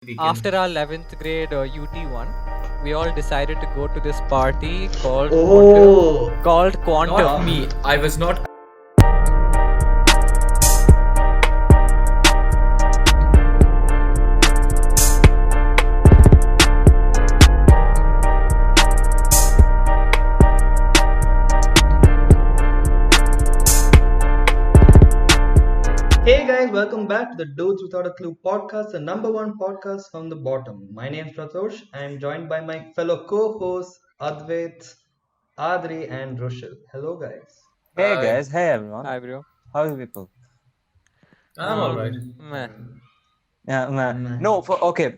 We can. After our 11th grade UT1, we all decided to go to this party called Oh, not Quantum. me. I was not. Hey guys, welcome back to the Dudes Without a Clue podcast, the number one podcast from the bottom. My name is Prathosh. I am joined by my fellow co-hosts Advait, Adri, and Rushil. Hello guys. Hey I, guys, hey everyone. Hi, bro. How are you people? I'm all right. Meh. Yeah, Meh. no, okay.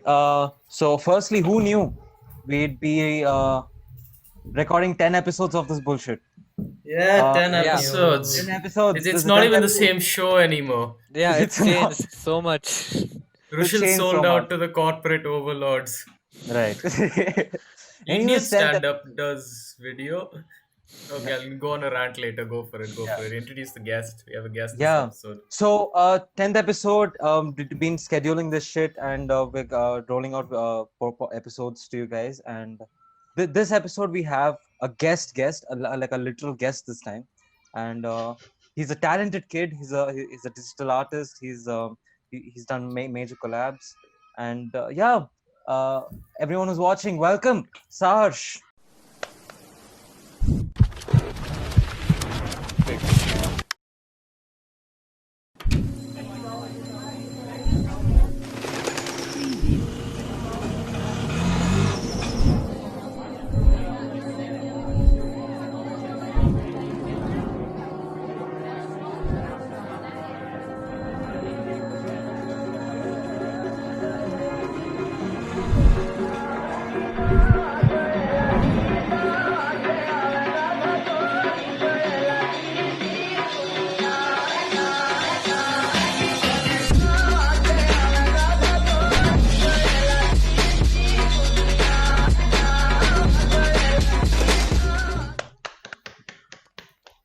So firstly, who knew we'd be recording 10 episodes of this bullshit? Yeah, 10 Yeah, episodes. 10 episodes. It's This is the not 10th even the episode. same show anymore. yeah, It's it's not. changed so much. It's Rushil changed so sold much. out to the corporate overlords. Right. Indian Anyways, 10th stand up does video. Okay, I'll go on a rant later. Go for it. Go Yeah. for it. Introduce the guest. We have a guest this Yeah. episode. So, 10th episode, been scheduling this shit and we're rolling out four episodes to you guys. And this episode, we have a guest, like a literal guest this time. And he's a talented kid. He's a digital artist. He's done major collabs. And uh, everyone who's watching, welcome, Sarsh.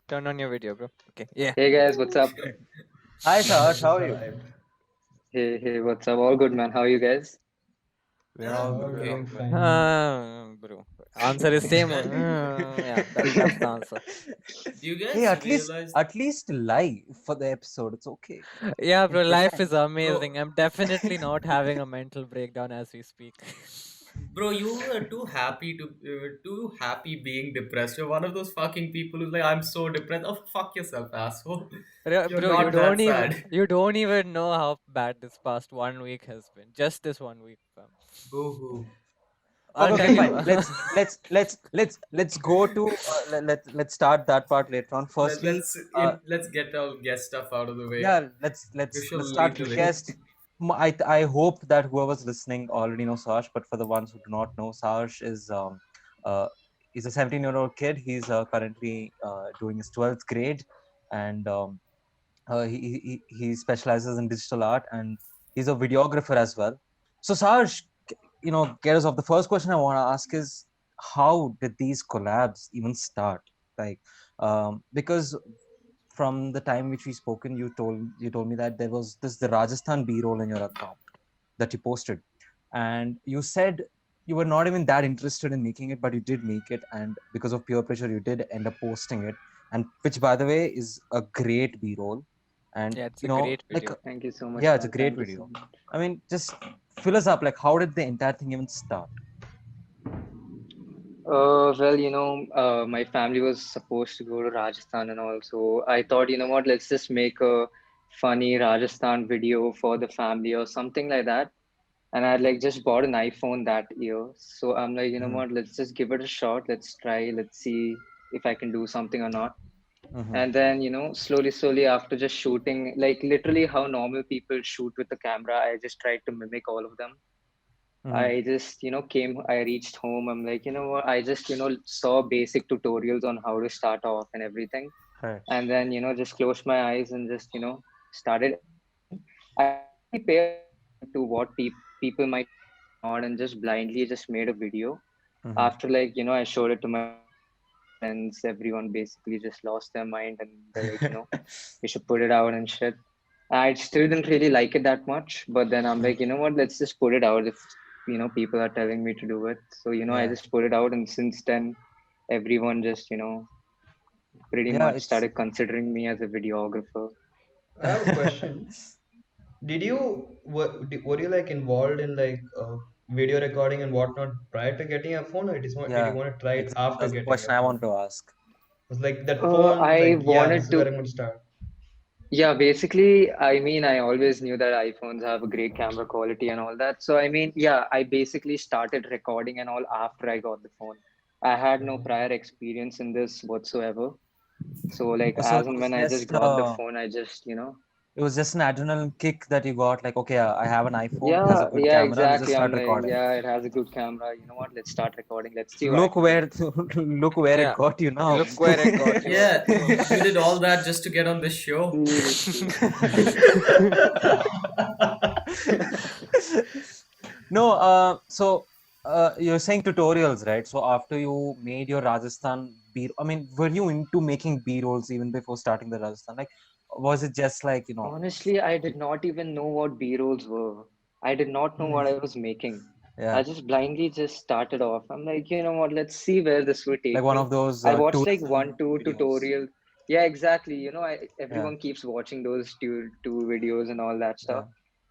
Turn on your video, bro. Okay, yeah. Hey guys, what's up? Hi, Sarsh. How are you? Hey, what's up? All good, man. How are you guys? We're all We're Okay. all fine. Bro. Answer is same. Yeah, that's the answer. Do you guys Hey, realize, at least lie for the episode. It's okay. Yeah, bro, life Pretend. is amazing. I'm definitely not having a mental breakdown as we speak. bro? You were too happy being depressed. You're one of those fucking people who's like, I'm so depressed. Oh, fuck yourself, asshole. You're Bro, you not don't that even sad. you don't even know how bad this past 1 week has been. Just this 1 week, fam. Boo hoo. I'll Okay, tell you. fine. Let's go to let's start that part later on. Let, Firstly, let's in, let's get our guest stuff out of the way. yeah, You shall let's lead start the with way. guest. I hope that whoever's listening already knows Sarsh, but for the ones who do not know, Sarsh uh he's a 17-year-old kid. He's currently doing his 12th grade, and he specializes in digital art, and he's a videographer as well. So Sarge, get us off. The first question I want to ask is, how did these collabs even start? Like, because from the time which we spoken, you told me that there was the Rajasthan B-roll in your account that you posted, and you said you were not even that interested in making it, but you did make it, and because of peer pressure, you did end up posting it, and which, by the way, is a great B-roll. And Yeah, it's a great like, video. Thank you so much, yeah, it's a man. great Thank you so video. much. I mean, just fill us up. Like, how did the entire thing even start? My family was supposed to go to Rajasthan and all, so I thought, you know what, let's just make a funny Rajasthan video for the family or something like that. And I like just bought an iPhone that year, so I'm like, you know Mm-hmm. what, let's just give it a shot. Let's try. Let's see if I can do something or not. Mm-hmm. And then, slowly after just shooting, like literally how normal people shoot with the camera, I just tried to mimic all of them. Mm-hmm. I just, I reached home. I'm like, you know what? I just, saw basic tutorials on how to start off and everything. Right. And then, just closed my eyes and just, started editing. I didn't really pay attention to what people might not, and just blindly just made a video. Mm-hmm. After, like, I showed it to my family, my friends, everyone basically just lost their mind, and they're like, you should put it out and shit. I still didn't really like it that much, but then I'm like, you know what? Let's just put it out if people are telling me to do it. So I Yeah, just put it out, and since then, everyone just pretty yeah, much it's started considering me as a videographer. I have a question. Did you were you like involved in like video recording and whatnot prior to getting a phone, or did you yeah, want to try it exactly. after That's the getting question a I phone? want to ask. It's like that phone was I like, yeah, this wanted is where to. I'm going to start. Yeah, basically, I mean, I always knew that iPhones have a great camera quality and all that. So, I mean, yeah, I basically started recording and all after I got the phone. I had no Mhm. prior experience in this whatsoever. So, like, Oh, so as it and was when I just just got the phone, I just, it was just an adrenaline kick that you got, like, okay, I have an iPhone, it has a yeah, good yeah, camera, let's just exactly. I'm start like, recording. yeah, it has a good camera. You know what? Let's start recording. Let's see what I Look can do. where look where it Yeah. got you now. Look where it got you. Yeah, you did all that just to get on this show. Seriously. No, so you're saying tutorials, right? So after you made your Rajasthan B, I mean, were you into making B-rolls even before starting the Rajasthan? Like, was it just like, Honestly, I did not even know what B-rolls were. I did not know what I was making. I yeah, just blindly just started off. I'm like, you know what, let's see where this will like take one me. of those I watched like tourism one, two videos? tutorial. Yeah, exactly. Yeah, Everyone keeps watching those two videos and all that yeah. stuff.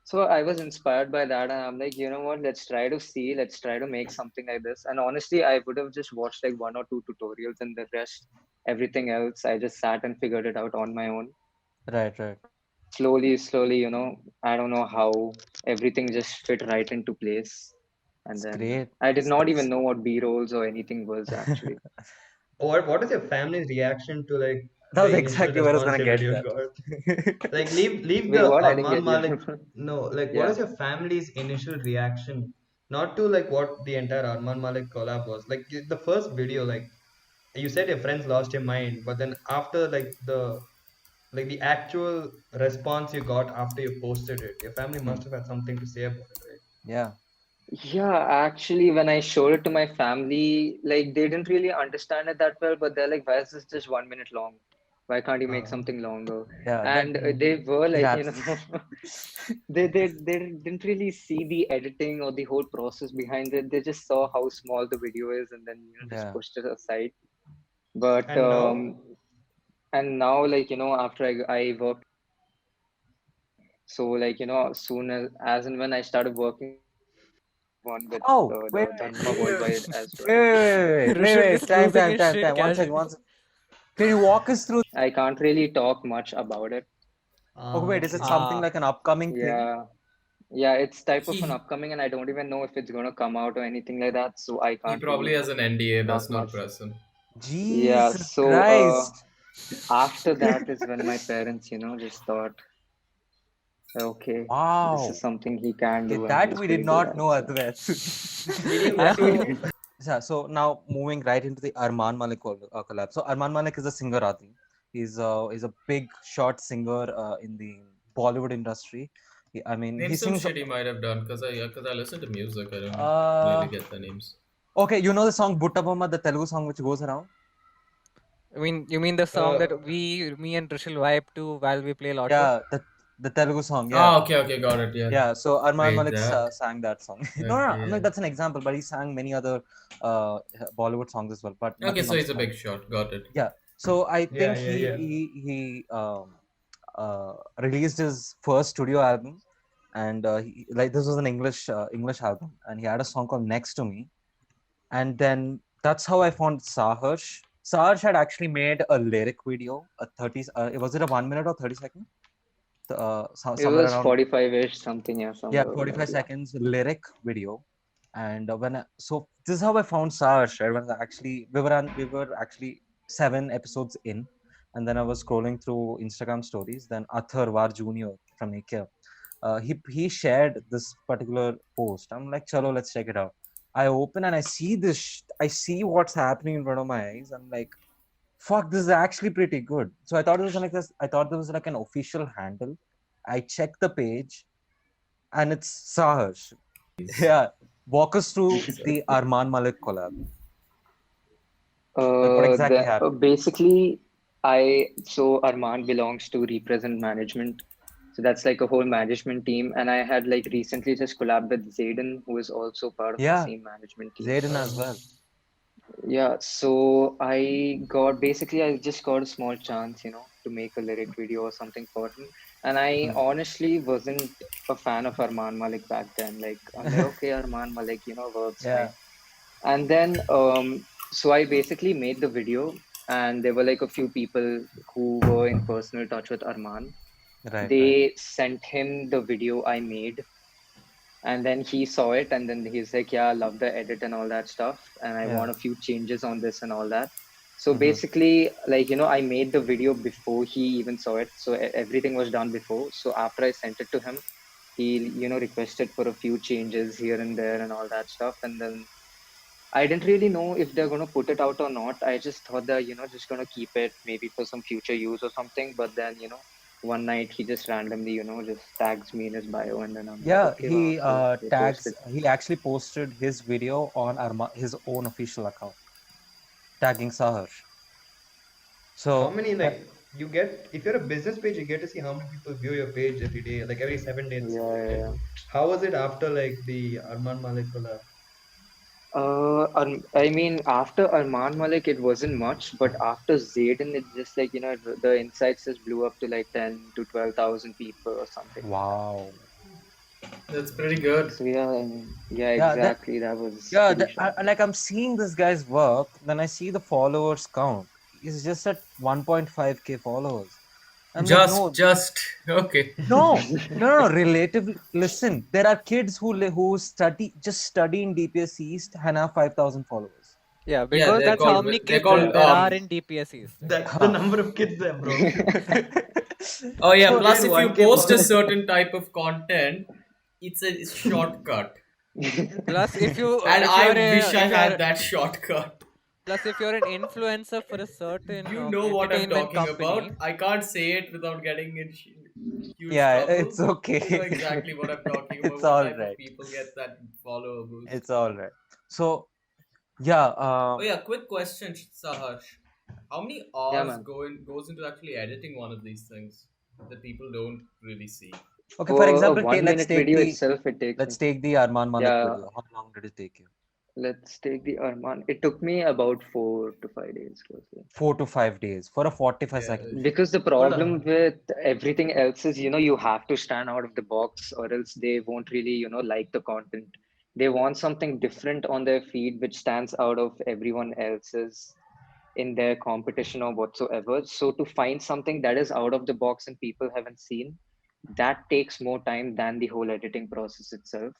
So I was inspired by that, and I'm like, you know what, let's try to make something like this. And honestly, I would have just watched like one or two tutorials, and the rest, everything else, I just sat and figured it out on my own. Right, right. Slowly, I don't know how everything just fit right into place. And It's then great. I did It's, not even it's know what b-rolls or anything was actually. What is your family's reaction to like that the was initial exactly where I was response gonna your get videos that. got? Like leave Wait, the what? I didn't Arman get you. Malik. No, like what Yeah. is your family's initial reaction? Not to like what the entire Arman Malik collab was. Like the first video, like you said your friends lost your mind, but then after like the actual response you got after you posted it, your family Hmm. must have had something to say about it, right? Yeah. Yeah, actually, when I showed it to my family, like they didn't really understand it that well, but they're like, why is this just 1 minute long? Why can't you make Uh, something longer? Yeah, that And they were like, that's they didn't really see the editing or the whole process behind it. They just saw how small the video is and then, just yeah. pushed it aside. But and now, and now, like, after I worked, so like, soon as and when I started working one with Oh, the Dharma Worldwide as well. Rishabh just losing his shit One second, casually. one second. Can you walk us through? I can't really talk much about it. Okay, wait, is it okay. something Ah, like an upcoming thing? Yeah, yeah, it's type of an he upcoming, and I don't even know if it's gonna come out or anything like that. So I he can't really, probably has an NDA talk that's not much. present. Yeah, Jesus so Christ. after that is when my parents, just thought, okay, this is Wow. something he can Okay, do, and that he's we did pretty good not at. know, So Advait. Did you I so mean, Yeah, so now moving right into the Arman Malik collab. So Arman Malik is a singer, Adi. He's a big short singer in the Bollywood industry. I mean, Name he some sings. shit he might have done because I listen to music. I don't really Uh, get the names. okay, you know the song Butta Bomma, the Telugu song which goes around. you mean the song that uh, me and Trishul vibe to while we play Lotto? Yeah, the Telugu song. Yeah, Ah, okay, got it. Yeah. yeah. So Arman Wait, Malik that. sang that song. No, no, Okay, I mean yeah. that's an example, but he sang many other uh, Bollywood songs as well, but Okay, nothing so comes he's to a mind. big shot. Got it. Yeah. So I yeah, think yeah, yeah. he released his first studio album, and like this was an English album, and he had a song called Next to Me, and then that's how I found Saharsh. Saharsh had actually made a lyric video, a 30. Was it a 1 minute or 30 second? it Somewhere was around, 45-ish something, yeah, yeah, somewhere over there. 45 Yeah. seconds lyric video. And so this is how I found Saharsh. Right? When we were actually 7 episodes in, and then I was scrolling through Instagram stories. Then Athar War Junior from IKEA, he shared this particular post. I'm like, chalo, let's check it out. I open and I see this. I see what's happening in front of my eyes. I'm like, fuck, this is actually pretty good. So I thought it was like this. I thought there was like an official handle. I checked the page, and it's Saharsh. Yeah, walk us through the Arman Malik collab. Like, what exactly happened? Basically, so Arman belongs to Represent Management. So that's like a whole management team. And I had like recently just collabed with Zayden, who is also part of the Yeah, same management team. Zayden as well. Yeah, so I just got a small chance, to make a lyric video or something for him. And I Hmm. honestly wasn't a fan of Arman Malik back then. Like, I'm like, okay, Arman Malik, works Yeah, fine. And then, so I basically made the video, and there were like a few people who were in personal touch with Arman. right, right. They sent him the video I made, and then he saw it, and then he's like, yeah, I love the edit and all that stuff, and I Yeah. want a few changes on this and all that. So Hmm. basically, like, I made the video before he even saw it, so everything was done before. So after I sent it to him, he requested for a few changes here and there and all that stuff. And then I didn't really know if they're going to put it out or not. I just thought they're, just going to keep it maybe for some future use or something. But then, one night he just randomly, just tags me in his bio, and then I'm like, Yeah, okay, wow. he So they tags. posted. He actually posted his video on his own official account, tagging Sahar. How So many like you get if you're a business page, you get to see how many people view your page every day, like every 7 days, Yeah, yeah, right? yeah. How was it after like the Arman Malik collab? I mean, after Arman Malik, it wasn't much, but after Zayden, it just like, the insights just blew up to like 10 to 12,000 people or something like that. wow. That's pretty good. So yeah, I mean, yeah, Yeah, that exactly. That was yeah, pretty shocking. like I'm seeing this guy's work, then I see the followers count. He's just at 1.5K followers. I'm like, Just okay. no. Relatively, listen, there are kids who study in DPS East and have 5,000 followers. Yeah, Yeah, because that's how many they're kids called there are in DPS East, right? That's the number of kids there, bro. Oh yeah, You plus get if you 1K post a followers. certain type of content, it's a shortcut. Plus, if you And if you're I a wish I if you're had that shortcut. plus if you're an influencer for a certain You know what I'm entertainment talking about. company, I can't say it without getting in huge Yeah, trouble. it's okay. You know exactly what I'm talking about. It's What all type of right. people get that follower boost? It's all right. So yeah, Oh yeah, quick question, Saharsh. How many Yeah, hours man. goes into actually editing one of these things that people don't really see? okay. For For a example, 1 minute video itself, it takes me. let's take the Arman Malik Yeah, video. How long did it take you? let's take the Arman. It took me about 4 to 5 days closely. 4 to 5 days for a 45 Yeah. second video. Because the Hold problem on. with everything else is, you have to stand out of the box, or else they won't really, like the content. They want something different on their feed, which stands out of everyone else's in their competition or whatsoever. So to find something that is out of the box and people haven't seen, that takes more time than the whole editing process itself.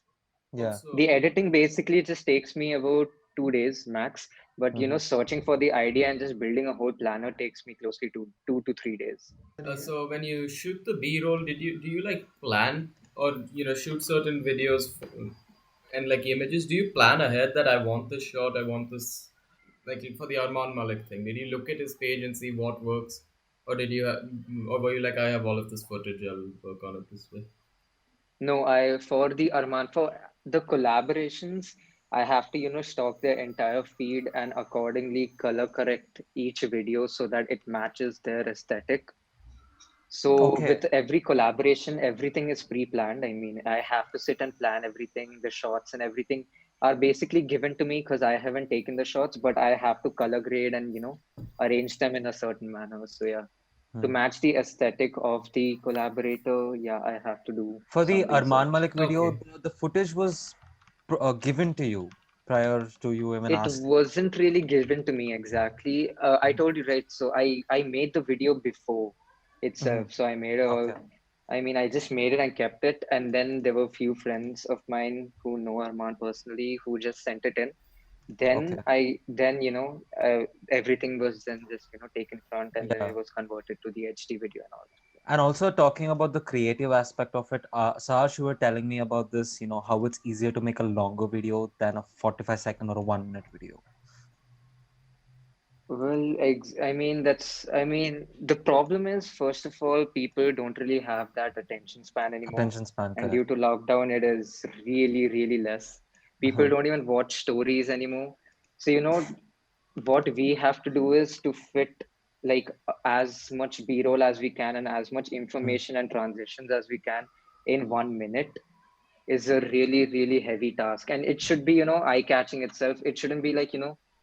Yeah. The Also, editing basically just takes me about 2 days max, but Hmm. searching for the idea and just building a whole planner takes me closely to 2 to 3 days. so when you shoot the B-roll, do you like plan or shoot certain videos and like images? Do you plan ahead that I want this shot, I want this like for the Arman Malik thing? Did you look at his page and see what works, or or were you like I have all of this footage, I'll work on it this way? No, I for the Arman for the collaborations, I have to stock their entire feed and accordingly color correct each video so that it matches their aesthetic. So Okay. with every collaboration, everything is pre-planned. I mean, I have to sit and plan everything. The shots and everything are basically given to me because I haven't taken the shots, but I have to color grade and arrange them in a certain manner. So yeah, to Hmm. match the aesthetic of the collaborator, yeah, I have to do For the some Arman research. Malik video, Okay. the footage was given to you prior to you even It asking. wasn't really given to me exactly. I told you, right? So I made the video before Hmm. itself. So I made a, Okay. I mean, I just made it and kept it. And then there were a few friends of mine who know Arman personally who just sent it in. Okay. Then, everything was then just, taken front, and then Yeah. it was converted to the HD video and all. And also talking about the creative aspect of it, Sash, you were telling me about this, how it's easier to make a longer video than a 45-second or a 1 minute video. Well, I mean, the problem is, first of all, people don't really have that attention span anymore. Attention span, And correct. due to lockdown, it is really, really less. People Uh-huh. don't even watch stories anymore. So, what we have to do is to fit like as much b-roll as we can and as much Mm. information and transitions as we can in 1 minute is a really really heavy task, and it should be eye catching itself. It shouldn't be like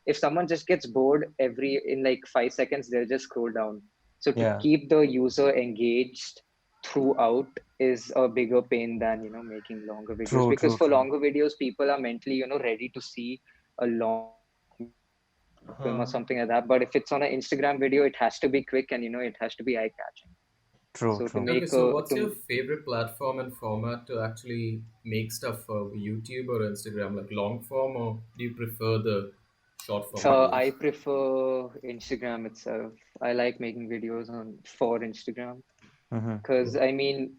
if someone just gets bored every in like 5 seconds, they'll just scroll down. So to Yeah, keep the user engaged throughout is a bigger pain than making longer videos, true, because true, for true. longer videos people are mentally ready to see a long film or Uh, something like that. But if it's on an Instagram video, it has to be quick and it has to be eye catching. True, So to true. Okay, make so a what's your to favorite platform and format to actually make stuff for YouTube or Instagram, like long form, or do you prefer the short form I videos? prefer Instagram itself. I like making videos on for Instagram Mm-hmm. because I mean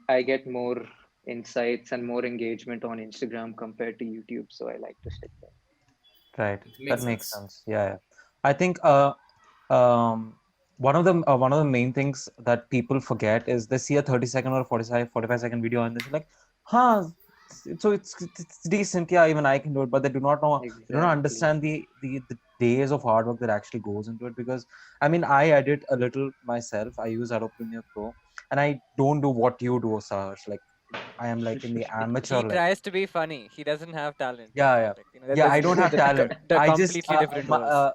I get more insights and more engagement on Instagram compared to YouTube, so I like to stick there. Right. It That makes makes sense. sense. Yeah, yeah. I think um one of the main things that people forget is they see a 30-second or 45 second video and they're like, huh, so it's decent. Yeah, even I can do it. But they do not Exactly. understand the days of hard work that actually goes into it. Because I mean, I edit a little myself. I use Adobe Premiere Pro, and I don't do what you do, Saharsh. Like I am like in the amateur He level. tries to be funny. He doesn't have talent. Yeah, yeah, Like yeah. I don't have talent. they're I just completely different roles.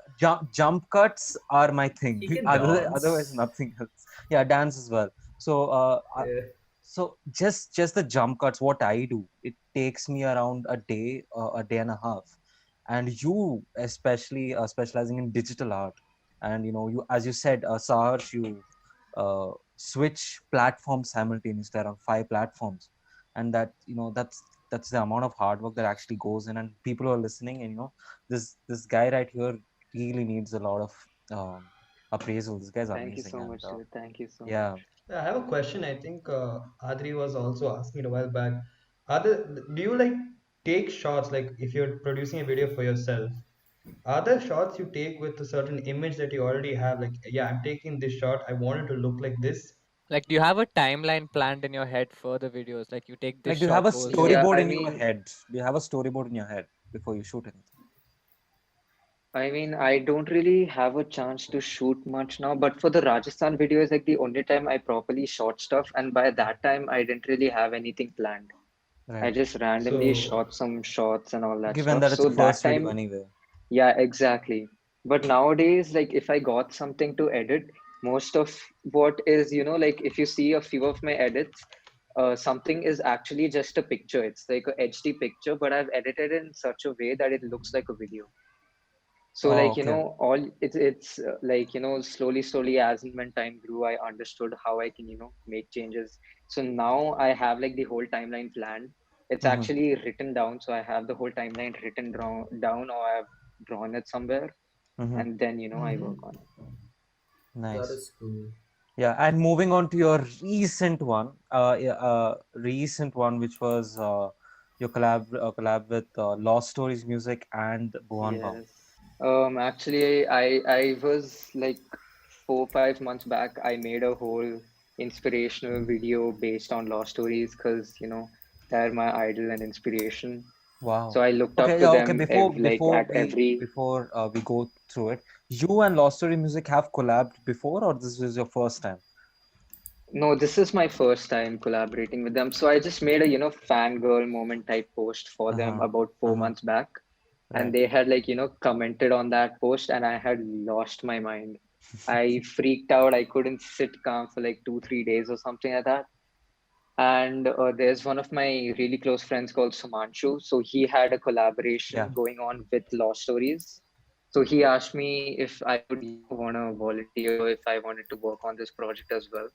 jump cuts are my thing. He can Otherwise, dance. nothing else. Yeah, dance as well. So, Yeah. so just the jump cuts. What I do, it takes me around a day and a half. And you, especially specializing in digital art, and you, as you said, Saharsh, you switch platforms simultaneously. There are 5 platforms, and that's the amount of hard work that actually goes in, and people who are listening, and this guy right here really needs a lot of appraisal. This guy's Thank you amazing, so and much, David. Thank you so yeah. much. I have a question. I think Adri was also asking it a while back. Do you like take shots like if you're producing a video for yourself? Are there shots you take with a certain image that you already have? Like, yeah, I'm taking this shot. I want it to look like this. Like, do you have a timeline planned in your head for the videos? Like, you take this Like, do you have a shot goes here. Yeah, storyboard I in your mean, head? Do you have a storyboard in your head before you shoot anything? I don't really have a chance to shoot much now, but for the Rajasthan video is like the only time I properly shot stuff, and by that time I didn't really have anything planned. I Right. just randomly So, shot some shots and all that Given stuff. that it's So a that first video time, anyway. yeah, exactly. But nowadays, like if I got something to edit, most of what is, like if you see a few of my edits, something is actually just a picture. It's like a HD picture, but I've edited it in such a way that it looks like a video. So Oh, like okay. all it's like slowly as and when time grew, I understood how I can make changes. So now I have like the whole timeline planned. It's Mm-hmm. actually written down, so I have the whole timeline down, or I've drawn it somewhere, Mm-hmm. and then I work mhm. on it. That Nice. is cool. Yeah, and moving on to your recent one, which was your collab with Lost Stories Music and Bhuvan Bam. Yes. Actually, I was like 4 5 months back. I made a whole inspirational video based on Lost Stories because they're my idol and inspiration. So Wow. I looked up Okay, to yeah, okay. them like at every. Before we go through it, you and Lost Story Music have collabed before, or this is your first time? No, this is my first time collaborating with them. So I just made a fangirl moment type post for them Uh-huh. about four Uh-huh. months back, and Right. they had like commented on that post, and I had lost my mind. I freaked out. I couldn't sit calm for like 2 3 days or something like that. And there's one of my really close friends called Sumanshu. So he had a Yeah. collaboration going on with Lost Stories. So he asked me if I would want to volunteer, if I wanted to work on this project as well.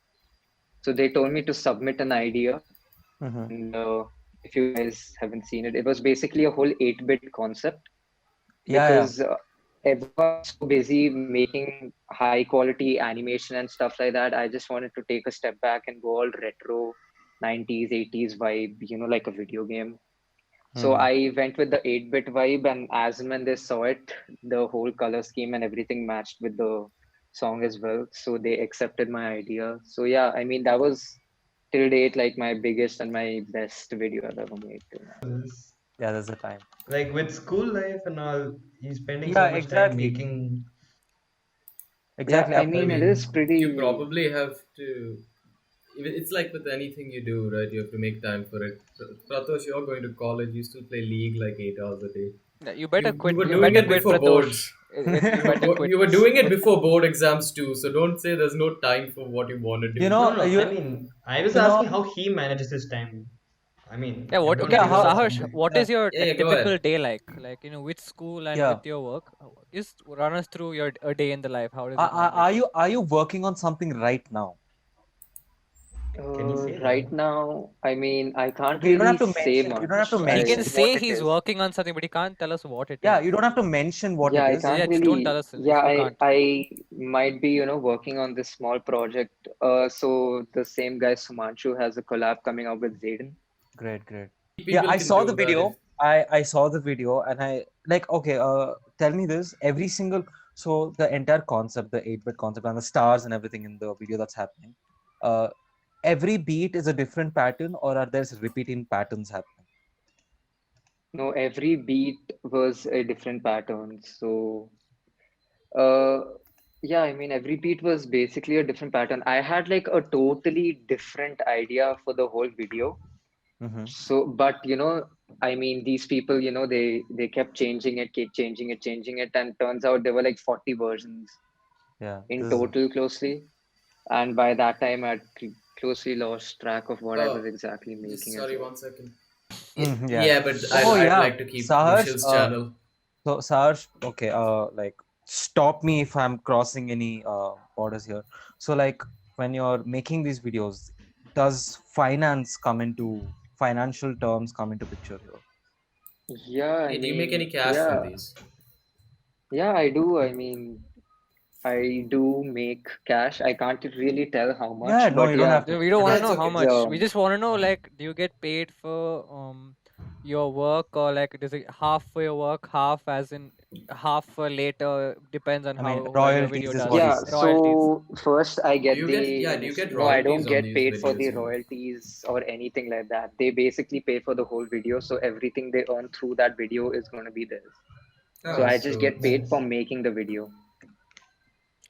So they told me to submit an idea, Mm-hmm. and if you guys haven't seen it, it was basically a whole 8-bit concept Yeah, yeah. because everyone's so busy making high quality animation and stuff like that. I just wanted to take a step back and go all retro 90s, 80s vibe, like a video game. So Mm-hmm. I went with the 8-bit vibe, and as and when they saw it, the whole color scheme and everything matched with the song as well. So they accepted my idea. So yeah, I mean, that was till date like my biggest and my best video I've ever made till now. This- Yeah, there's a time. like with school life and all, you're spending so Yeah, much time exactly. making. Yeah, Exactly. I I mean, it mean, is pretty. you probably have to. It's like with anything you do, right? You have to make time for it. Pratos, you're going to college. You still play league like 8 hours a day. Yeah, you better You quit. were You doing better it quit, before Prathosh. boards. You better quit. You were doing it before board exams too. So don't say there's no time for what you want to You do. No, know, no, no. you I mean, I was you know. asking how he manages his time. I mean, Yeah, what? everyone Okay, Yeah. figures How? out Saharsh, something. what Yeah. is your Yeah, yeah, go typical ahead. day like? Like, which school and Yeah. with your work? Just run us through your a day in the life. How does Are, it are normally are go? you working on something right now? Can he say Right that? now, I mean, I can't Okay, you don't really have to say mention. You don't have to much. He can mention what say it he's is. working on something, but he can't tell us what it Yeah, is. you don't have to mention what Yeah, it I is. can't Yeah, just don't tell really. us Yeah, if you can't. I might be, working on this small project. So the same guy Sumanshu has a collab coming out with Zayden. Great, great. Yeah, People I can saw the do that if video. I saw the video and I like okay, tell me this. Every single so the entire concept, the 8-bit concept and the stars and everything in the video that's happening. Uh every beat is a different pattern or are there repeating patterns happening? No, every beat was a different pattern. So, uh, yeah, I mean, every beat was basically a different pattern. I had like a totally different idea for the whole video. Mm-hmm. So, but I mean, these people, they kept changing it, keep changing it, and turns out there were like 40 versions Yeah. in This is total closely. And by that time, I'd closely lost track of what I uh, was exactly just making as sorry, well. 1 second. yeah. Yeah, but Oh I'd yeah. like to keep Saharsh, Nishal's channel. so Sarj, okay, like stop me if I'm crossing any borders here. So like when you're making these videos, does financial terms come into picture here? Yeah, I Hey, do you make any mean, cash from yeah, these? yeah, I do. I mean, I do make cash. I can't really tell how Yeah, much, no, but you don't yeah, have to. We don't You want don't to That's have know to. how okay. much. We the just want to know, like, do you get paid for your work, or like does it half for your work, half as in half for later? Depends on I mean, how well your video royalties is does. what he's yeah. saying. Royalties. So first, I Do get you get, yeah, the do you get no, I don't royalties on get these paid for the videos? royalties or anything like that. They basically pay for the whole video, so everything they earn through that video is going to be theirs. So Oh, I That's just so get it's paid nice. for making the video.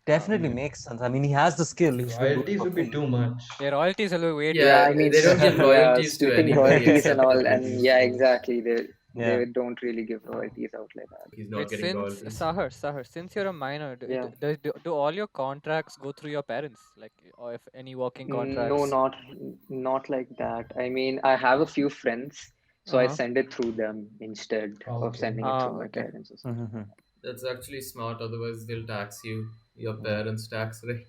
Definitely Yeah. makes sense. I mean, he has the skill. He shouldn't do it Royalties for would be free. too much. Yeah, royalties will be way too Yeah, yeah, much. I mean, they don't give yeah, royalties to splitting anybody royalties and except the all, and yeah, producers. exactly. They Yeah. they don't really give royalties out like that. He's not Wait, getting since royalties. Sahar, since you're a minor, Yeah. do all your contracts go through your parents? Like, or if any working No, contracts? not like that. I mean, I have a few friends, so I Uh-huh. send it through them instead of Okay. sending it Ah, through my okay. parents or something. Mm-hmm. That's actually smart. Otherwise, they'll tax you, your Yeah. parents' tax rate.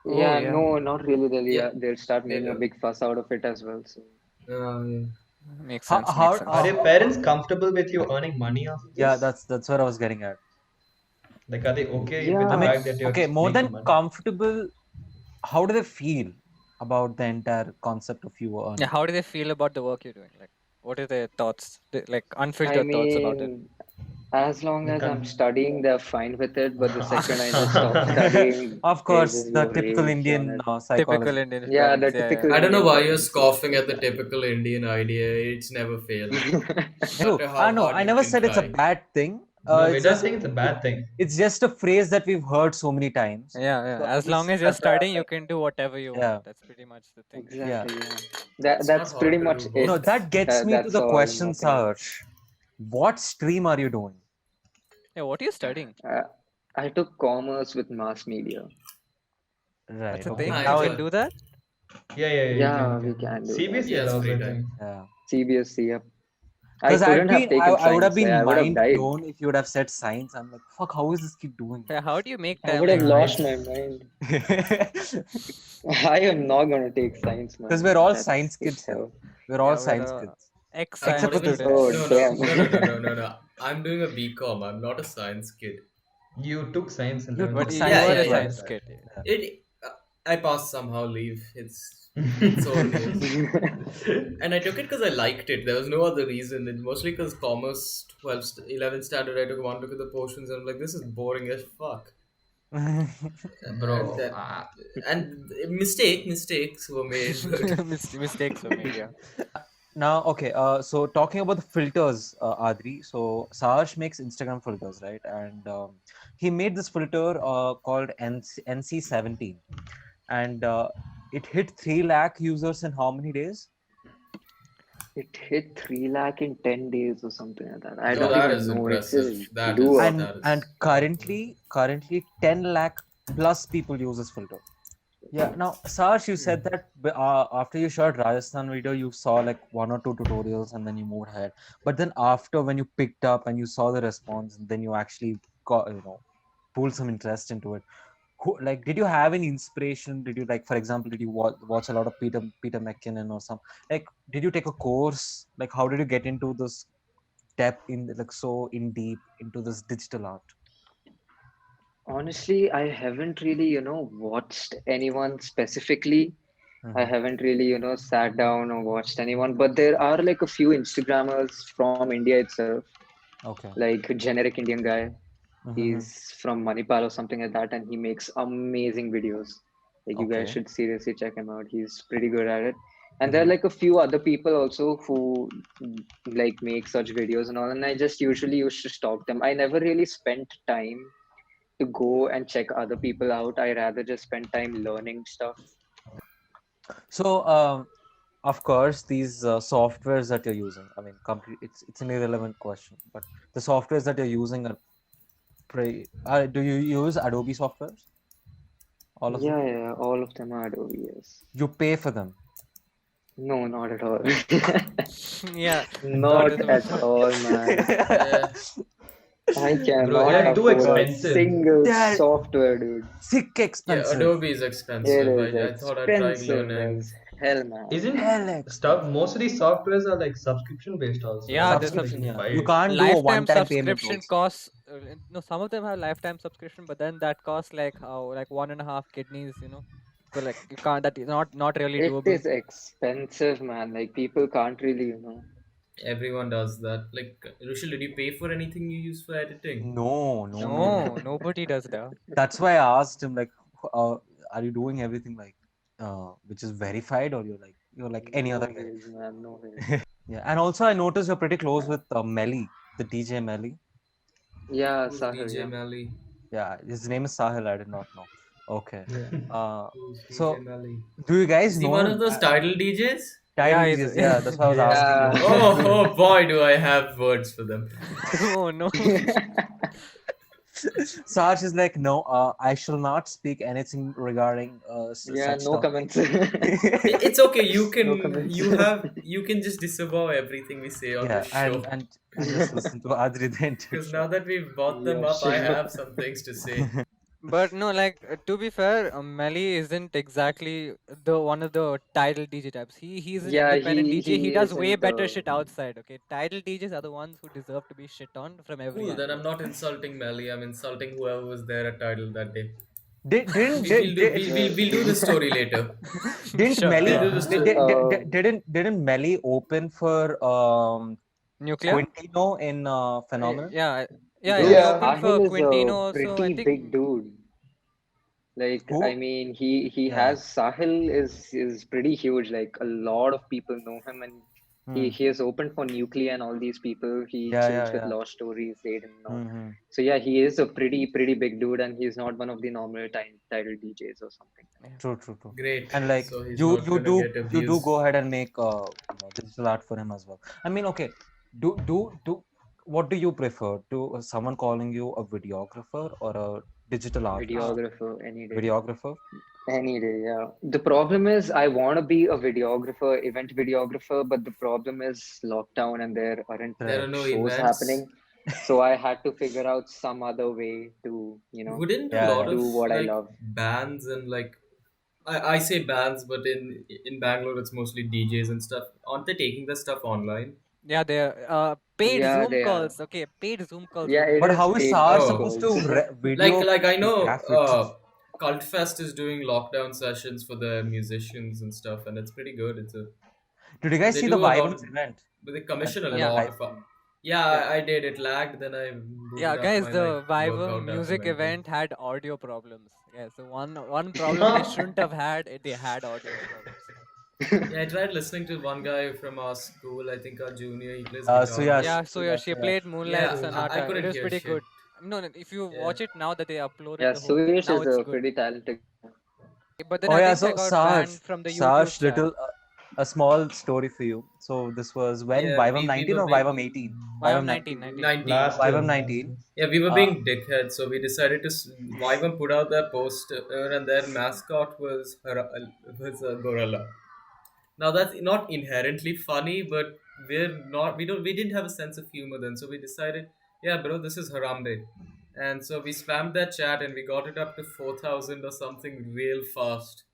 Oh, Yeah, yeah. no, not really. Yeah, They'll start they making a do. big fuss out of it as well. So Yeah. Makes How, sense, makes how, Are sense. your parents comfortable with you earning money off of yeah, this? that's what I was getting at. Like, are they okay with I the yeah, mean, fact that you're okay, more making than money? comfortable, how do they feel about the entire concept of you Yeah, earning? how do they feel about the work you're doing? Like, what are their thoughts? Like, I unfiltered thoughts about it? mean, as long The as I'm con- studying, they're fine with it. But the second I just stop studying, Of they course, just the go typical rage on Indian it. Typical psychology. Indian Yeah, the parents. Yeah, yeah. typical I don't know Indian why you're parents. scoffing at the typical Indian idea. It's never failed, no True. matter I how know. hard I you never can said it's a try. bad thing. No, we It's don't just think it's a bad thing. it's just a phrase that we've heard so many times. Yeah, yeah. So As we long see as you're as a studying, you like can do whatever you yeah, want. That's pretty much the thing. yeah. Exactly, yeah. It's not That's pretty hard to much do it. No, both. that gets me to That's the all, question, nothing else. Sarge. What stream are you doing? Yeah, what are you studying? Uh, I took commerce with mass media. Right. That's a Okay. thing? I You Now it. can enjoy. do that? Yeah, you can, Yeah, you we can. can do that. CBSE Yeah, it's allows, free I time. think. Yeah. CBSC, yep. I Because I'd couldn't have be, I, taken I would have science. been I would have mind died. blown if you would have said science. I'm like, fuck, how is this kid doing Yeah, how do you make I time would have like that? lost It's my mind. it? I am not gonna take science, Because man. we're all That's science for kids here. sure. We're all Yeah, we're science kids. I'm Except not ex-science for even. this students. guy. Oh, No, no, damn. no, no, no, no, no, no. I'm doing a BCom. I'm not a science kid. you took science in You 11th took But standard. you Yeah, science are in a yeah, I yeah. get 12th. science that. kid. Yeah. It. I passed somehow. Leave. It's old news. And I took it because I liked it. There was no other reason. It mostly because commerce 11th standard. I took one look at the portions and I'm like, this is boring as fuck. Bro, That and mistakes were made, but Mistakes were made, yeah. Now, okay. So talking about the filters, Adri. So Saharsh makes Instagram filters, right? And he made this filter called NC17, and it hit 3 lakh users in how many days? It hit 3 lakh in 10 days or something like that. I Oh, don't Yeah. that even is know. It impressive. just blew up. And Awesome. currently 10 lakh plus people use this filter. Yeah. Now, Sarge, you said that after you shot Rajasthan video, you saw like 1 or 2 tutorials and then you moved ahead. But then after, when you picked up and you saw the response, and then you actually got, pulled some interest into it. Like, did you have any inspiration? Did you, like, for example, did you watch a lot of Peter McKinnon or some, like, did you take a course? Like, how did you get into this depth in, like, so in deep into this digital art? Honestly, I haven't really, watched anyone specifically. I Mm-hmm. haven't really, sat down or watched anyone, but there are like a few Instagrammers from India itself, Okay. like a generic Indian guy. Mm-hmm. He's from Manipal or something like that, and he makes amazing videos. Like you guys Okay. should seriously check him out. He's pretty good at it. And there are Mm-hmm. like a few other people also who like make such videos and all. And I just usually used to stalk them. I never really spent time to go and check other people out. I rather just spend time learning stuff. So, of course, these softwares that you're using, I mean, it's an irrelevant question, but the softwares that you're using are do you use Adobe softwares? All of them? Yeah, all of them are Adobe, yes. You pay for them. No, not at all. Yeah, Not Adobe at all, man. Yeah, I bro. cannot They're Yeah, too afford a expensive. single They're software, dude. sick yeah. expensive. Adobe is It expensive. is I thought I'd try expensive learning. as hell, man. Isn't Hell stuff, most of these softwares are like subscription based also, yeah, right? the Like subscription, you yeah. buy You it. can't do a lifetime one-time payment subscription also. costs. No, some of them have lifetime subscription, but then that costs like how like 1.5 kidneys. So like you can't. That is not really It doable. is expensive, man. Like people can't really, Everyone does that. Like, Rushil, did you pay for anything you use for editing? No, no, no, no. No, nobody does that. That's why I asked him, like, uh, are you doing everything like which is verified, or you're like any No other guy? ways, man. No ways. Yeah, and also I noticed you're pretty close with Melly, the DJ Melly. Yeah, Who's Sahil, DJ yeah. Melly? Yeah, his name is Sahil. I did not know. Okay. Uh, Who's DJ so Melly? do you guys Is he know one him? of those title DJs? Title Yeah, DJs. Yeah, that's why I was asking Yeah. you. Oh boy, do I have words for them. oh no. Sarge is like, no, I shall not speak anything regarding Yeah, such no topic. comments. It's okay. You No can comments. you can just disavow everything we say on Yeah, this show. and just listen to Adri then. Because now that we've brought them Yeah, up, I sure. have some things to say. But no, like to be fair, Melly isn't exactly the one of the title DJ types. He's an Yeah, independent DJ. He he does way isn't. better shit outside. Okay, title DJs are the ones who deserve to be shit on from every Cool. Then angle. I'm not insulting Melly. I'm insulting whoever was there at Tidal that day. Did, didn't We, did, we'll do did, we'll do the story later. didn't Sure. Melly We'll do the So, story. didn't Melly open for Nuclear. Quintino in Phenomenal? Yeah, yeah. bro, He Yeah. opened for Sahil is Quintino a also. I pretty think. big dude. Like, I Who? mean, he Yeah. has Sahil is pretty huge. Like, a lot of people know him, and Hmm. he has opened for Nuclear and all these people. He Yeah, chills yeah, with yeah. Lost Stories, Aiden, and all. Mm-hmm. So yeah, he is a pretty big dude, and he's not one of the normal title DJs or something. True, true, true. Great. And like So he's you not you gonna do get you do abused. go ahead and make digital art for him as well. I mean, okay, do what do you prefer? To someone calling you a videographer or a digital artist? Videographer any day. Videographer? Any day, yeah. The problem is I want to be a videographer, event videographer, but the problem is lockdown and there aren't There are Right. no shows events. happening. So I had to figure out some other way to, Wouldn't a Yeah, lot yeah. of do what I like love. bands and like I say bands, but in Bangalore it's mostly DJs and stuff. Aren't they taking the stuff online? Yeah, they're paid Yeah, Zoom they are. calls. Okay, paid Zoom calls Yeah, will it do But that. is how is paid SAR Zoom Oh, supposed to calls. video like I know graphics? Cultfest is doing lockdown sessions for the musicians and stuff, and it's pretty good. Did you guys They see do the a lot, Vibance event? but they commission a Yeah. lot of. Yeah, Yeah. I did. It lagged. Then I Yeah, booted up guys, my the like Viva workout music documentary. event had audio problems. Yeah, so one problem they shouldn't have had, they had audio problems. Yeah, I tried listening to one guy from our school. I think our junior. He plays So guitar. Yash, Yeah, so so yeah, Yash, she so Yash. played Moonlight Yeah, So I Sonata. It couldn't was hear pretty shit. good. No, no, if you Yeah. watch it now that they uploaded Yeah, the whole thing, Suyash now is it's a good. pretty talented. But then Oh yeah, again, I so got banned from the YouTube Sarge, chat. little a small story for you. So this was when Yeah, Vivam we 19 were or being Vivam 18? I am Vivam 19, 19. 19. 19. last year, Vivam last 19. year. Yeah, we were Uh, being dickheads, so we decided to. Vyvam put out their poster, and their mascot was a gorilla. Now that's not inherently funny, but we didn't have a sense of humor then, so we decided, yeah, bro, this is Harambe, and so we spammed that chat and we got it up to 4,000 or something real fast,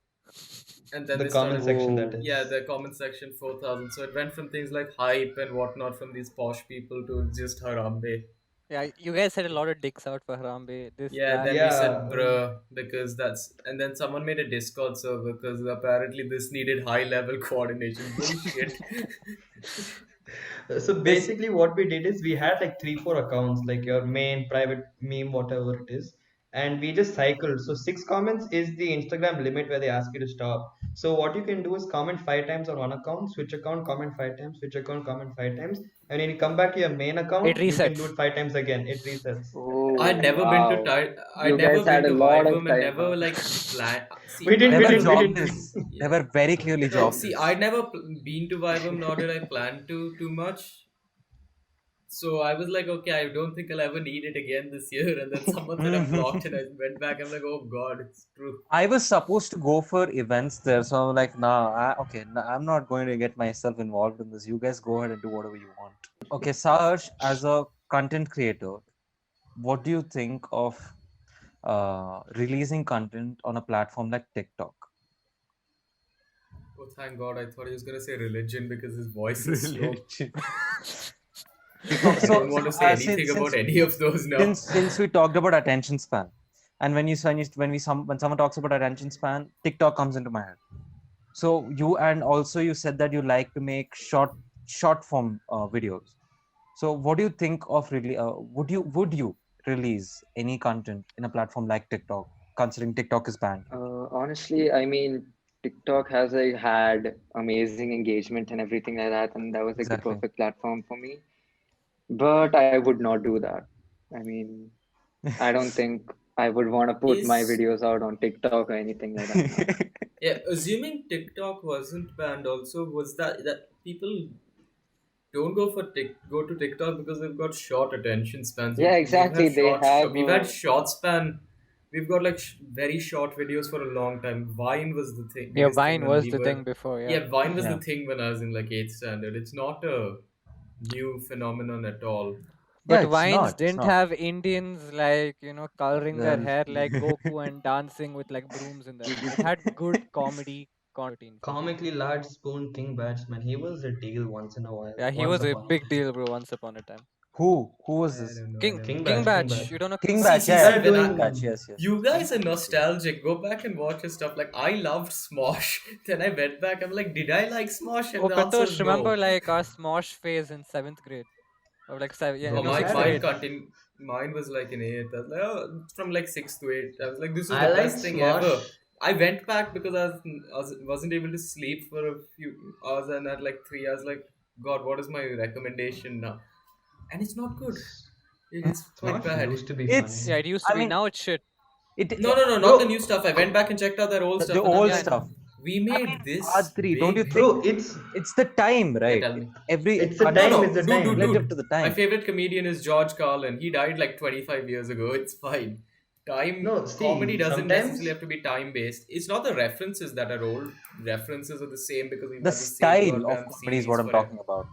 and then The they comment started, section, that Whoa. yeah, is. the comment section 4,000. So it went from things like hype and whatnot from these posh people to just Harambe. Yeah, you guys had a lot of dicks out for Harambe. This, Yeah, that. then we said Yeah. bruh because that's, and then someone made a Discord server because apparently this needed high level coordination. Bullshit. So This basically, what we did is we had like three, four accounts, like your main private meme, whatever it is, and we just cycled. So 6 comments is the Instagram limit where they ask you to stop. So what you can do is comment 5 times on one account, switch account, comment 5 times, switch account, comment 5 times, and when you come back to your main It account, you can do resets. it 5 times again. It resets. I'd Oh, never been to wow. I'd You guys never been had a to lot of Vivum and time, huh? never like plan. We See, didn't, I They we were didn't, never. we didn't. jobless. They Yeah. were very clearly No, see, jobless. I'd never been to Vivum, nor did I plan to too much. So I was like, okay, I don't think I'll ever need it again this year. And then someone said I'm blocked, and I went back. I'm like, oh god, it's true. I was supposed to go for events there, so I'm like, nah, okay, nah, I'm not going to get myself involved in this. You guys go ahead and do whatever you want. Okay, Sarge, as a content creator, what do you think of releasing content on a platform like TikTok? Oh, thank God! I thought he was gonna say religion because his voice is slow. So, I don't want to say anything since about any of those now. since we talked about attention span, and when someone talks about attention span, TikTok comes into my head. So you said that you like to make short form videos. So what do you think of really? Would you release any content in a platform like TikTok, considering TikTok is banned? Honestly, I mean, TikTok has like had amazing engagement and everything like that, and that was like the Exactly. perfect platform for me. But I would not do that. I mean, I don't think I would want to put my Is videos out on TikTok or anything like that. No. Yeah, assuming TikTok wasn't banned, also was that people don't go to TikTok because they've got short attention spans. Yeah, We've had exactly. They have. we've had short span. We've got like very short videos for a long time. Vine was the Yeah, biggest thing Vine when was we the were. thing before, yeah. Yeah, Vine was Yeah. the thing when I was in like eighth standard. It's not a new phenomenon at all. Yeah, But it's Vines not. It's didn't not. have Indians like, coloring their Well, hair like Goku and dancing with like brooms in them. It had good comedy content for me. Comically large spoon king batsman. He was a deal once in a while. Yeah, he Once was a upon a big time. deal, bro, once upon a time. who was I this? don't know. I King never. King King Batch, King Batch, Batch. you don't know King King See, Batch. Batch? see, Yeah, see. They're When King doing. I, Batch. Yes, yes. you guys are nostalgic. Go back and watch his stuff. Like I loved Smosh. Then I went back. I'm like, did I like Smosh? And Oh, the answer is Prathosh, remember no. like our Smosh phase in 7th grade? Or like Bro, No, we my sixth had mine it. grade. continue. Mine was like in eighth. I was like, oh, from like sixth to eighth. I was like, this is I the liked best thing ever. Smosh. I went back because wasn't able to sleep for a few hours, and at like 3 hours, like, God, what is my recommendation now? And it's not good. It's quite Smosh bad. used to be It's. Yeah, funny. it used to I be. mean, Now it's shit. it. No, no, no, not the new Bro, stuff. I went back and checked out their old The stuff, and I'm old like, stuff. we I made mean, this R3, don't you big. think bro, it's the time, Yeah, right? tell me. Every it's the No, time. content It's no, the is dude, dude, time. relative dude. to the My time. favorite comedian is George Carlin. He died like 25 years ago. It's fine. No, Comedy see, doesn't necessarily sometimes have to be time based. It's not the references that are old. References are the same because we've The had the same style of goddamn comedy is what series I'm forever. talking about.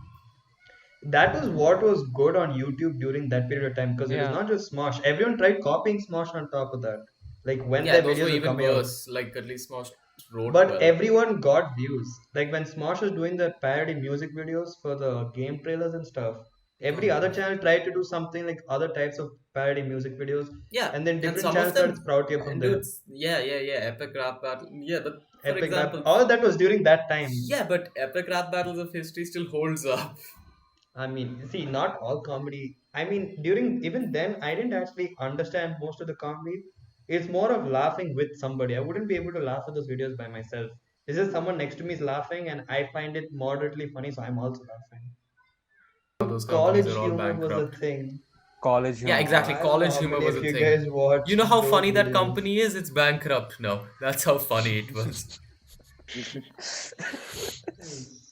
that was what was good on YouTube during that period of time because it was Yeah. not just Smosh. Everyone tried copying Smosh on top of that. Like when Yeah, their those were videos were even coming out. worse. Like at least Smosh wrote But well. everyone got views. Like when Smosh was doing the parody music videos for the game trailers and stuff, every God, other yeah. channel tried to do something like other types of parody music videos, Yeah, and then and different some of channels started them, sprouting up from and there. dudes, yeah, Epic Rap Battle. Yeah, but for Epic rap, example, all that was during that time. yeah, but Epic Rap Battles of History still holds up. I mean, see, not all comedy. I mean, during even then, I didn't actually understand most of the comedy. It's more of laughing with somebody. I wouldn't be able to laugh at those videos by myself. It's just someone next to me is laughing and I find it moderately funny, so I'm also laughing. Those companies College are all humor was a bankrupt. thing. College Yeah, humor. exactly. I don't know College how humor many was of a you thing. guys watched You know how those funny that videos. company is? It's bankrupt now. That's how funny it was.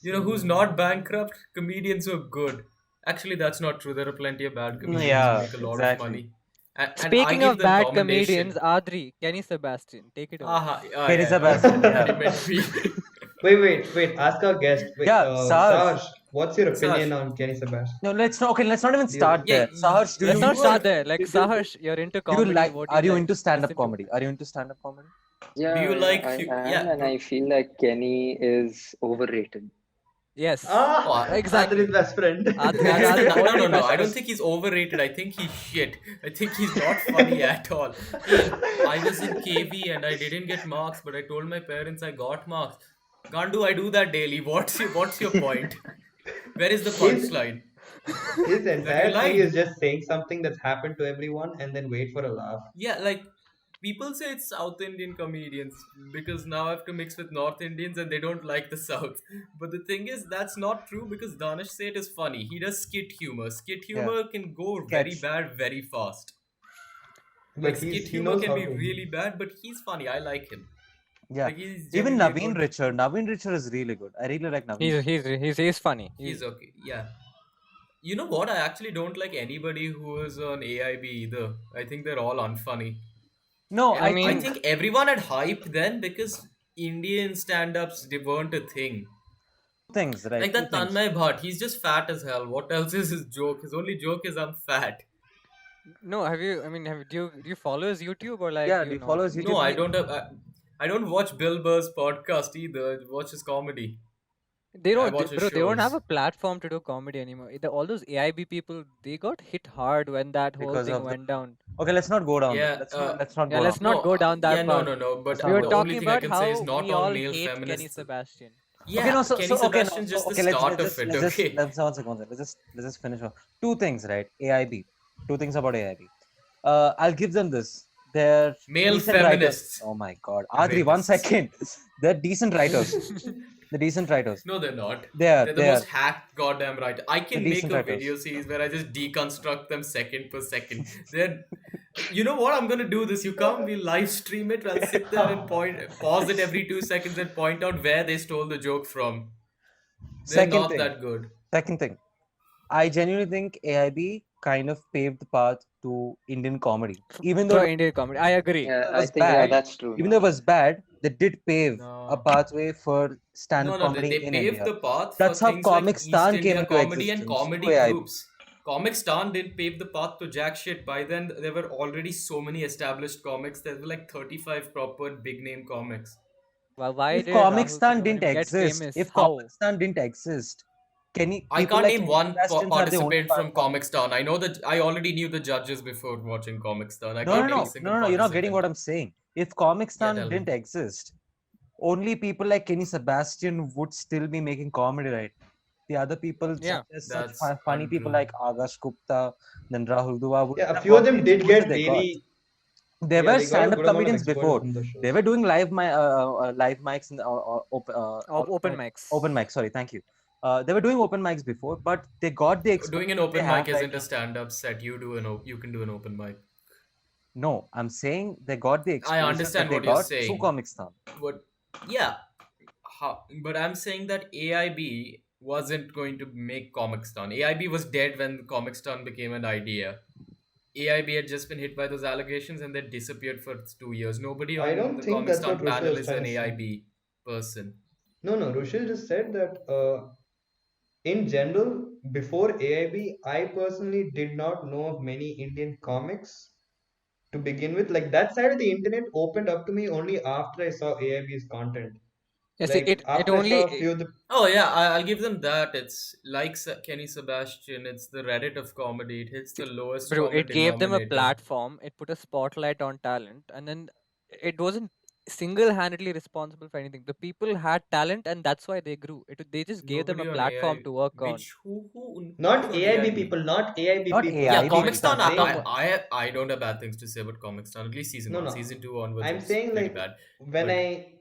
You know who's not bankrupt? Comedians who are good. Actually, that's not true. There are plenty of bad comedians who Yeah, make a lot of exactly. money. And I Speaking give of them bad commendation. comedians, Adri, Kenny Sebastian, take it away. Aha, Kenny yeah, Sebastian, okay. yeah. He meant me. Wait. Ask our guest. Wait, Yeah, Sarge. Sarge, what's your opinion Sarge. on Kenny Sebastian? No, let's not. Okay, let's not even Do you, start Yeah, there. Sarge, do Let's you not you are. start there. Like, Saharsh, you're into do you comedy. like? What do Are you you like? into stand-up Listen to. comedy? Are you into stand-up comedy? Do Yeah, you like? I am, Yeah, and bro. I feel like Kenny is overrated. Yes, Oh, exactly. Adri's best friend. That's the Adri's no, only no, no. best I don't friend. think he's overrated. I think he's shit. I think he's not funny at all. Hey, I was in KV and I didn't get marks, but I told my parents I got marks. Can't I do that daily? What's your point? Where is the his punchline? his That you entire thing lied. is just saying something that's happened to everyone and then wait for a laugh. Yeah, like people say it's South Indian comedians because now I have to mix with North Indians and they don't like the South. But the thing is, that's not true because Danish Seth is funny. He does skit humor. Skit Yeah. humor can go very Sketch. bad very fast. But Like skit he humor knows can how be to. really bad, but he's funny. I like him. Yeah. Like he's Even genuinely a Naveen good. Richard. Naveen Richard is really good. I really like Naveen. He's funny. He's okay. Yeah. You know what? I actually don't like anybody who is on AIB either. I think they're all unfunny. No, I I mean- I think think everyone had hype then because Indian stand-ups they weren't a thing. things, right? Like Two that things. Tanmay Bhatt, he's just fat as hell. What else is his joke? His only joke is I'm fat. No, have you? I mean, do you follow his YouTube or like? Yeah, do do you you follow his not? YouTube? No, I don't have. I don't watch Bill Burr's podcast either. I watch his comedy. They I don't, watch his bro. They don't have shows. a platform to do comedy anymore. All those AIB people, they got hit hard when that whole Because thing of the- went down. Okay, let's not go down there. Yeah, Let's not Yeah, go let's down. not go down that yeah, no, path. no, no. But Let's We not were go the down. only talking thing I about can how say is not we all all male hate Kenny feminists. Sebastian. Yeah, Okay, no, Kenny Sebastian's so just okay, the let's start just of it. let's just Okay. let's one second. Let's just finish off. Two things, right? AIB. Two things about AIB. I'll give them this. They're Male decent writers. feminists. Oh my god, Adri, one Rapists. second. They're decent writers. They're decent writers. No, they're not. They're They're the most hacked goddamn writer. I can They're make decent a writers. video series where I just deconstruct them second per second. They're, you know what? I'm gonna do this. You come, we'll live stream it. I'll sit there and pause it every 2 seconds and point out where they stole the joke from. They're Second not thing. that good. Second thing. I genuinely think AIB kind of paved the path to Indian comedy. Even though For Indian comedy, I agree. Yeah, it I was think yeah, bad, that's true. even though it was bad, they did pave a No. pathway for stand-up No, comedy they in paved India. the path That's for how things Comic like Stan East came India into comedy and existence comedy through AIB. groups. Comic Stan didn't pave the path to jack shit. By then, there were already so many established comics. There were like 35 proper big name comics. Well, why If did Comic Rahul Stan Sinha didn't get exist, famous? if How? Comic Stan didn't exist, I people can't like name Kenny one Sebastians are the only participant from platform. Comic Stan. I know that I already knew the judges before watching Comic Stan. I No, can't no, name a no, single no, no, you're not getting participant. what I'm saying. If Comic Stan tell me. didn't exist, only people like Kenny Sebastian would still be making comedy, right? The other people, Yeah. such That's funny people untrue. like Agash Gupta, then Rahul Dua, would Yeah, a have few of got them the did exposure get they got. really. There Yeah, were they got a stand-up good amount of comedians exposure before. from the show. They were doing live mics in Open mics. open mics. Sorry, thank you. They were doing open mics before, but they got the exposure Doing an they open have mic right isn't now. a stand-up set. You can do an open mic. No, I'm saying they got the exposure understand that they what you're got through saying. Comic Stan. But yeah, but I'm saying that AIB wasn't going to make Comic Stan. AIB was dead when Comic Stan became an idea. AIB had just been hit by those allegations and then disappeared for 2 years. Nobody I on don't the think Comic that's Stan what Rushil panel is is trying an to say. AIB person. No, Rushil just said that in general, before AIB, I personally did not know of many Indian comics to begin with. Like that side of the internet opened up to me only after I saw AIB's content. Yeah, see, Like it after I saw a only few of the. Oh yeah, I'll give them that. It's like Kenny Sebastian. It's the Reddit of comedy. It hits the lowest bro, common it gave them a denominator. platform. It put a spotlight on talent, and then it wasn't single-handedly responsible for anything. The people had talent, and that's why they grew. They just gave them a Nobody on platform AI. to work on. Who's Not on AIB AIB? people, not AIB Not people. Yeah, AIB Comic I'm Stan. saying, I don't have bad things to say about Comic Stan. At least season No, one, no. season two onwards. I'm It's saying pretty like bad. when But- I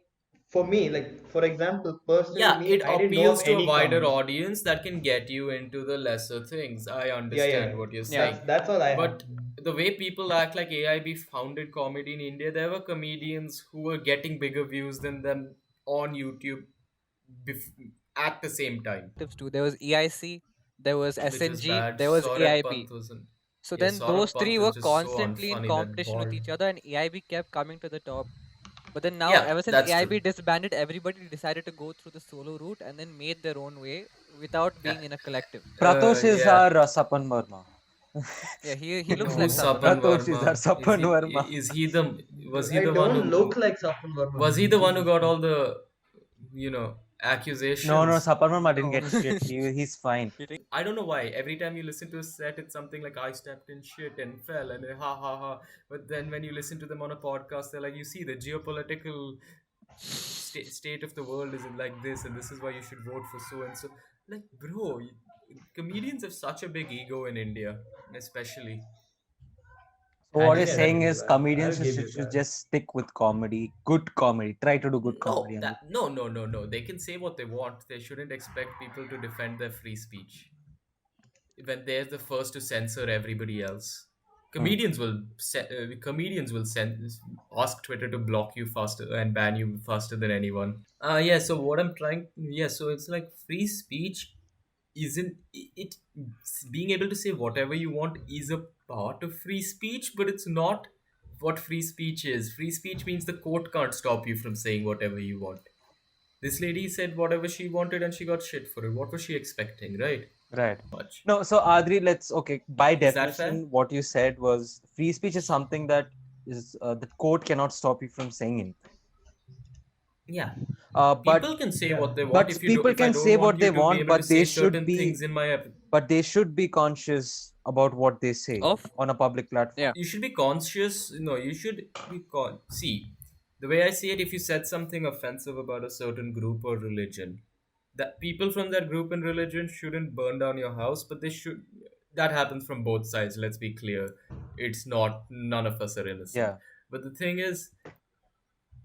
for me, like for example, personally, Yeah, me, it I didn't know appeals of to a any wider comedy. audience that can get you into the lesser things. I Yeah, yeah, understand what you're Yeah. saying. that's all I have. But the way people act like AIB founded comedy in India, there were comedians who were getting bigger views than them on YouTube at the same time, Too. There was EIC, there was which was SNG, bad. there was Saurabh AIB. Pant wasn't. So Yeah, then Saurabh those Pant three was were just so constantly in unfunny, that competition with bald. each other, and AIB kept coming to the top. But then now, Yeah, ever since that's true. AIB disbanded, everybody decided to go through the solo route and then made their own way without being in a collective. Pratosh is Yeah. our Sapan Verma. Yeah, he looks No, like Who's Sapan. Sapan Pratosh is our Verma? Sapan Verma. Is he the was he I the one don't look who like Sapan Verma. was he the one who got all the accusations? No, Sapan Verma didn't No. get shit. He's fine. I don't know why. Every time you listen to a set, it's something like I stepped in shit and fell and ha ha ha. But then when you listen to them on a podcast, they're like, you see, the geopolitical state of the world is like this, and this is why you should vote for so and so. Like, bro, comedians have such a big ego in India, especially. So what Yeah, you're that saying is is bad. I'll comedians give you should that. just stick with comedy, good comedy. Try to do good No, comedy. no. They can say what they want. They shouldn't expect people to defend their free speech when they're the first to censor everybody else. Comedians will ask Twitter to block you faster and ban you faster than anyone. Yeah. So what I'm trying, yeah. So it's like free speech isn't it being able to say whatever you want is a part of free speech, but it's not what free speech is. Free speech means the court can't stop you from saying whatever you want. This lady said whatever she wanted and she got shit for it. What was she expecting, right? Right. Much. No, so Adri, by Is that fair? definition, what you said was free speech is something that is the court cannot stop you from saying anything. Yeah. But People can say yeah. what they want. but If you people if I can don't say want what you they to be want, able but to say they should certain be things in my but they should be conscious about what they say Of on a public platform. yeah, you should be conscious. No, you should be see the way I see it. If you said something offensive about a certain group or religion, that people from that group and religion shouldn't burn down your house, but they should. That happens from both sides. Let's be clear. It's not. None of us are innocent. Yeah. But the thing is,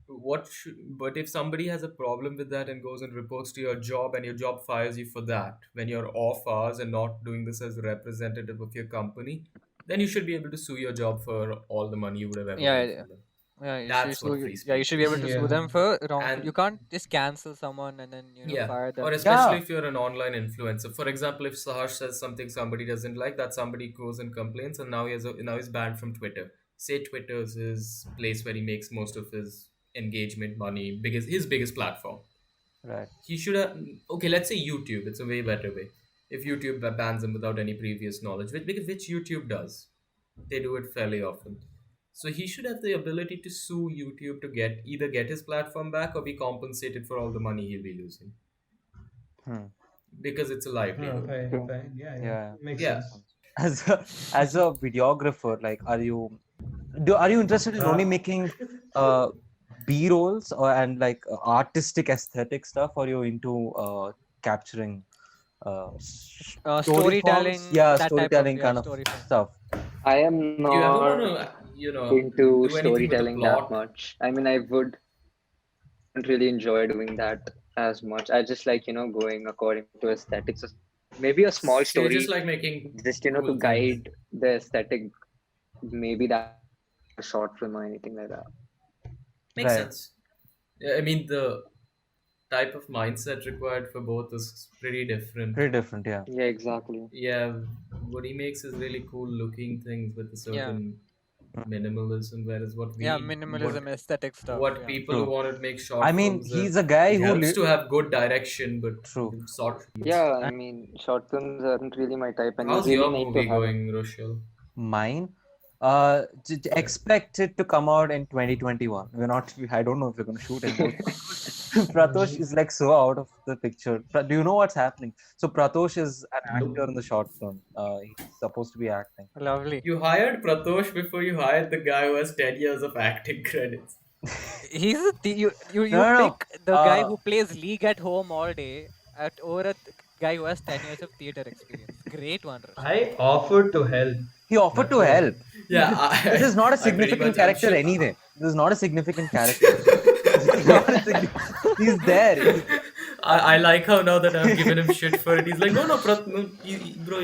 but if somebody has a problem with that and goes and reports to your job and your job fires you for that when you're off hours and not doing this as a representative of your company, then you should be able to sue your job for all the money you would have ever yeah, made yeah. from them. Yeah, you That's should, what so free yeah, you speech should be able to is. sue Yeah. them for wrongful. And You can't just cancel someone and then yeah, fire them. or especially Yeah. if you're an online influencer. For example, if Saharsh says something somebody doesn't like, that somebody goes and complains, and now now he's banned from Twitter. Say Twitter's his place where he makes most of his engagement money, because his biggest platform. Right. He should have. Okay, let's say YouTube. It's a way better way. If YouTube bans him without any previous knowledge, which YouTube does, they do it fairly often. So he should have the ability to sue YouTube to either get his platform back or be compensated for all the money he'll be losing, Hmm. because it's a livelihood. Fine, fine. Yeah, Yeah. Makes Yeah. sense. As a videographer, like, are you interested in only making B-rolls and like artistic aesthetic stuff, or you into capturing story Storytelling, forms? Yeah, that type of, storytelling yeah, kind of story form. stuff. I am Do you ever want not to, into do anything with the storytelling that plot? much. I mean, I wouldn't really enjoy doing that as much. I just like, going according to aesthetics. Maybe a small So you story, just like making just, cool to things. guide the aesthetic. Maybe that a short film or anything like that. Makes Right. sense. Yeah, I mean, the type of mindset required for both is pretty different. Pretty different, yeah. Yeah, exactly. Yeah, what he makes is really cool looking things with a certain minimalism, whereas Yeah, minimalism, aesthetic stuff. what yeah. people True. who want to make short I mean, films, he's a guy it who helps to have good direction, but True. sort. Yeah, I mean, short films aren't really my type, and How's you your really need movie to have. going, Rochelle? Mine. Expect it to come out in 2021. I don't know if we're going to shoot it. Pratosh is like so out of the picture. Do you know what's happening? So Pratosh is an actor in the short film. He's supposed to be acting. Lovely. You hired Pratosh before you hired the guy who has 10 years of acting credits. He's you No. pick the guy who plays League at home all day over a guy who has 10 years of theater experience. Great one, Rosh. I offered to help. He offered to help. Yeah, This is not a I pretty significant much- I'm character sure- anyway. This is not a significant character. not insignificant. He's there. I like how now that I've given him shit for it, he's like, no, no, bro,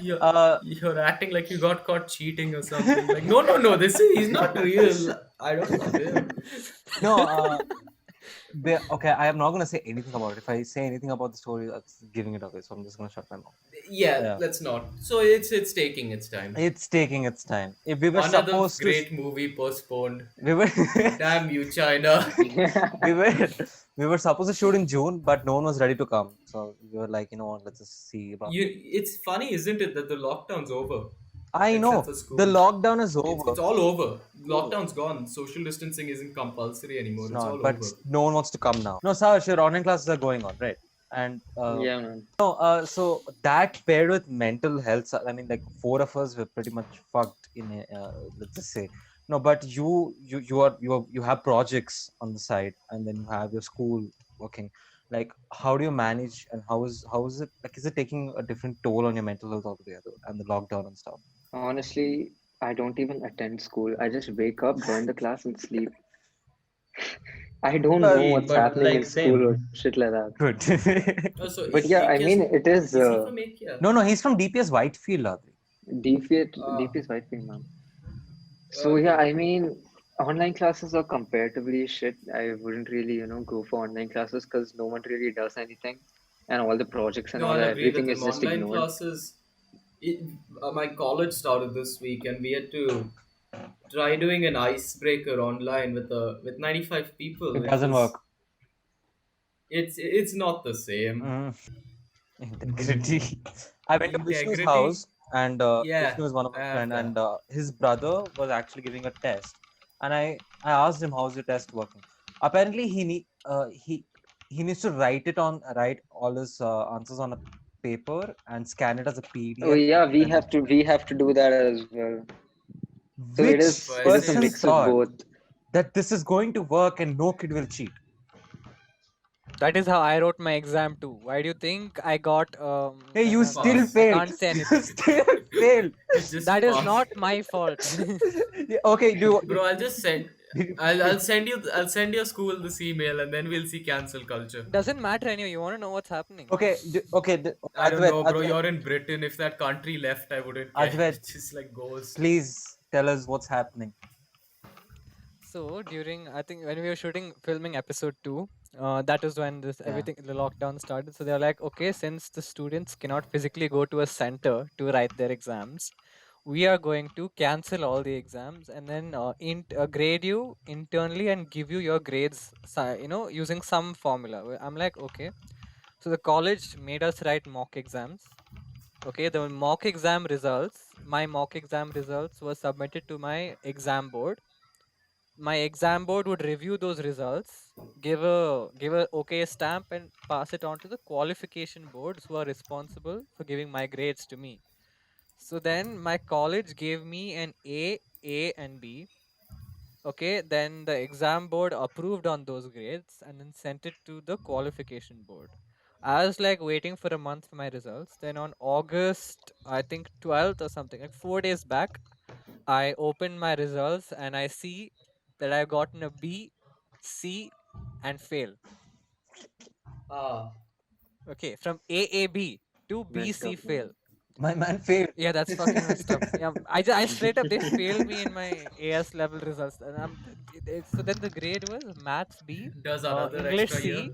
you're, Uh, you're acting like you got caught cheating or something. Like, no, he's not real. I don't love him. no, okay, I am not going to say anything about it. If I say anything about the story, that's giving it away. So I'm just going to shut my mouth. Yeah, Yeah. let's not. So it's taking its time. It's taking its time. If we were Another supposed great movie postponed. we were Damn you, China. we were we were supposed to shoot in June, but no one was ready to come. So we were like, you know what, let's just see about. It's funny, isn't it, that the lockdown's over? I Except know for school. the lockdown is It's over. all over. Lockdown's gone. Social distancing isn't compulsory anymore. It's all but over. no one wants to come now. No, Sash, your online classes are going on, right? And Yeah, man. no, so that paired with mental health, I mean, like 4 of us were pretty much fucked in let's just say. No, but you have projects on the side, and then you have your school working. Like, how do you manage, and how is it like? Is it taking a different toll on your mental health altogether, and the lockdown and stuff? Honestly, I don't even attend school. I just wake up, join the class, and sleep. I don't Well, know what's but happening like in school or same. shit like that. Good. Also, But yeah, I mean, it is is he from India? No, he's from DPS Whitefield, Adri. DP is Whitefield, man. So yeah, I mean, online classes are comparatively shit. I wouldn't really, go for online classes because no one really does anything, and all the projects and No, all I'll that, agree with everything him. is just Online ignored. classes. My college started this week, and we had to try doing an icebreaker online with 95 people. It doesn't work. It's not the same. Integrity. I went to Vishnu's Integrity. house, and Yeah, Vishnu is one of I my have friends, that. and his brother was actually giving a test, and I asked him, how's your test working? Apparently he needs to write all his answers on a paper and scan it as a Oh PDF. yeah, and send it. we have to do that as well. So Which it is a person mix of thought both. that this is going to work and no kid will cheat? That is how I wrote my exam too. Why do you think I got Hey, you no, still I Pass. failed. can't say You anything. still failed. Just That is pass. not my fault. Yeah, okay, Bro, I'll just send. did you- I'll send your school this email, and then we'll see cancel culture. Doesn't matter anyway. You want to know what's happening. okay, I don't Advait, know, bro. Advait, You're in Britain. If that country left, I wouldn't care. Advait, It's just like ghost. please tell us what's happening. So during, I think when we were filming episode 2, that is when the lockdown started. So they're like, okay, since the students cannot physically go to a center to write their exams, we are going to cancel all the exams and then grade you internally and give you your grades, using some formula. I'm like, okay. So the college made us write mock exams. Okay, the mock exam results, my mock exam results were submitted to my exam board. My exam board would review those results, give a okay stamp, and pass it on to the qualification boards who are responsible for giving my grades to me. So then my college gave me an A, and B. Okay, then the exam board approved on those grades and then sent it to the qualification board. I was like waiting for a month for my results. Then on August, I think 12th or something, like 4 days back, I opened my results and I see that I've gotten a B, C, and fail. Ah, Okay, from AAB to Messed BC up, fail. man. My man failed. Yeah, that's fucking messed up. Yeah, I straight up, they failed me in my AS level results. And so then the grade was Maths B, does another English extra year. C,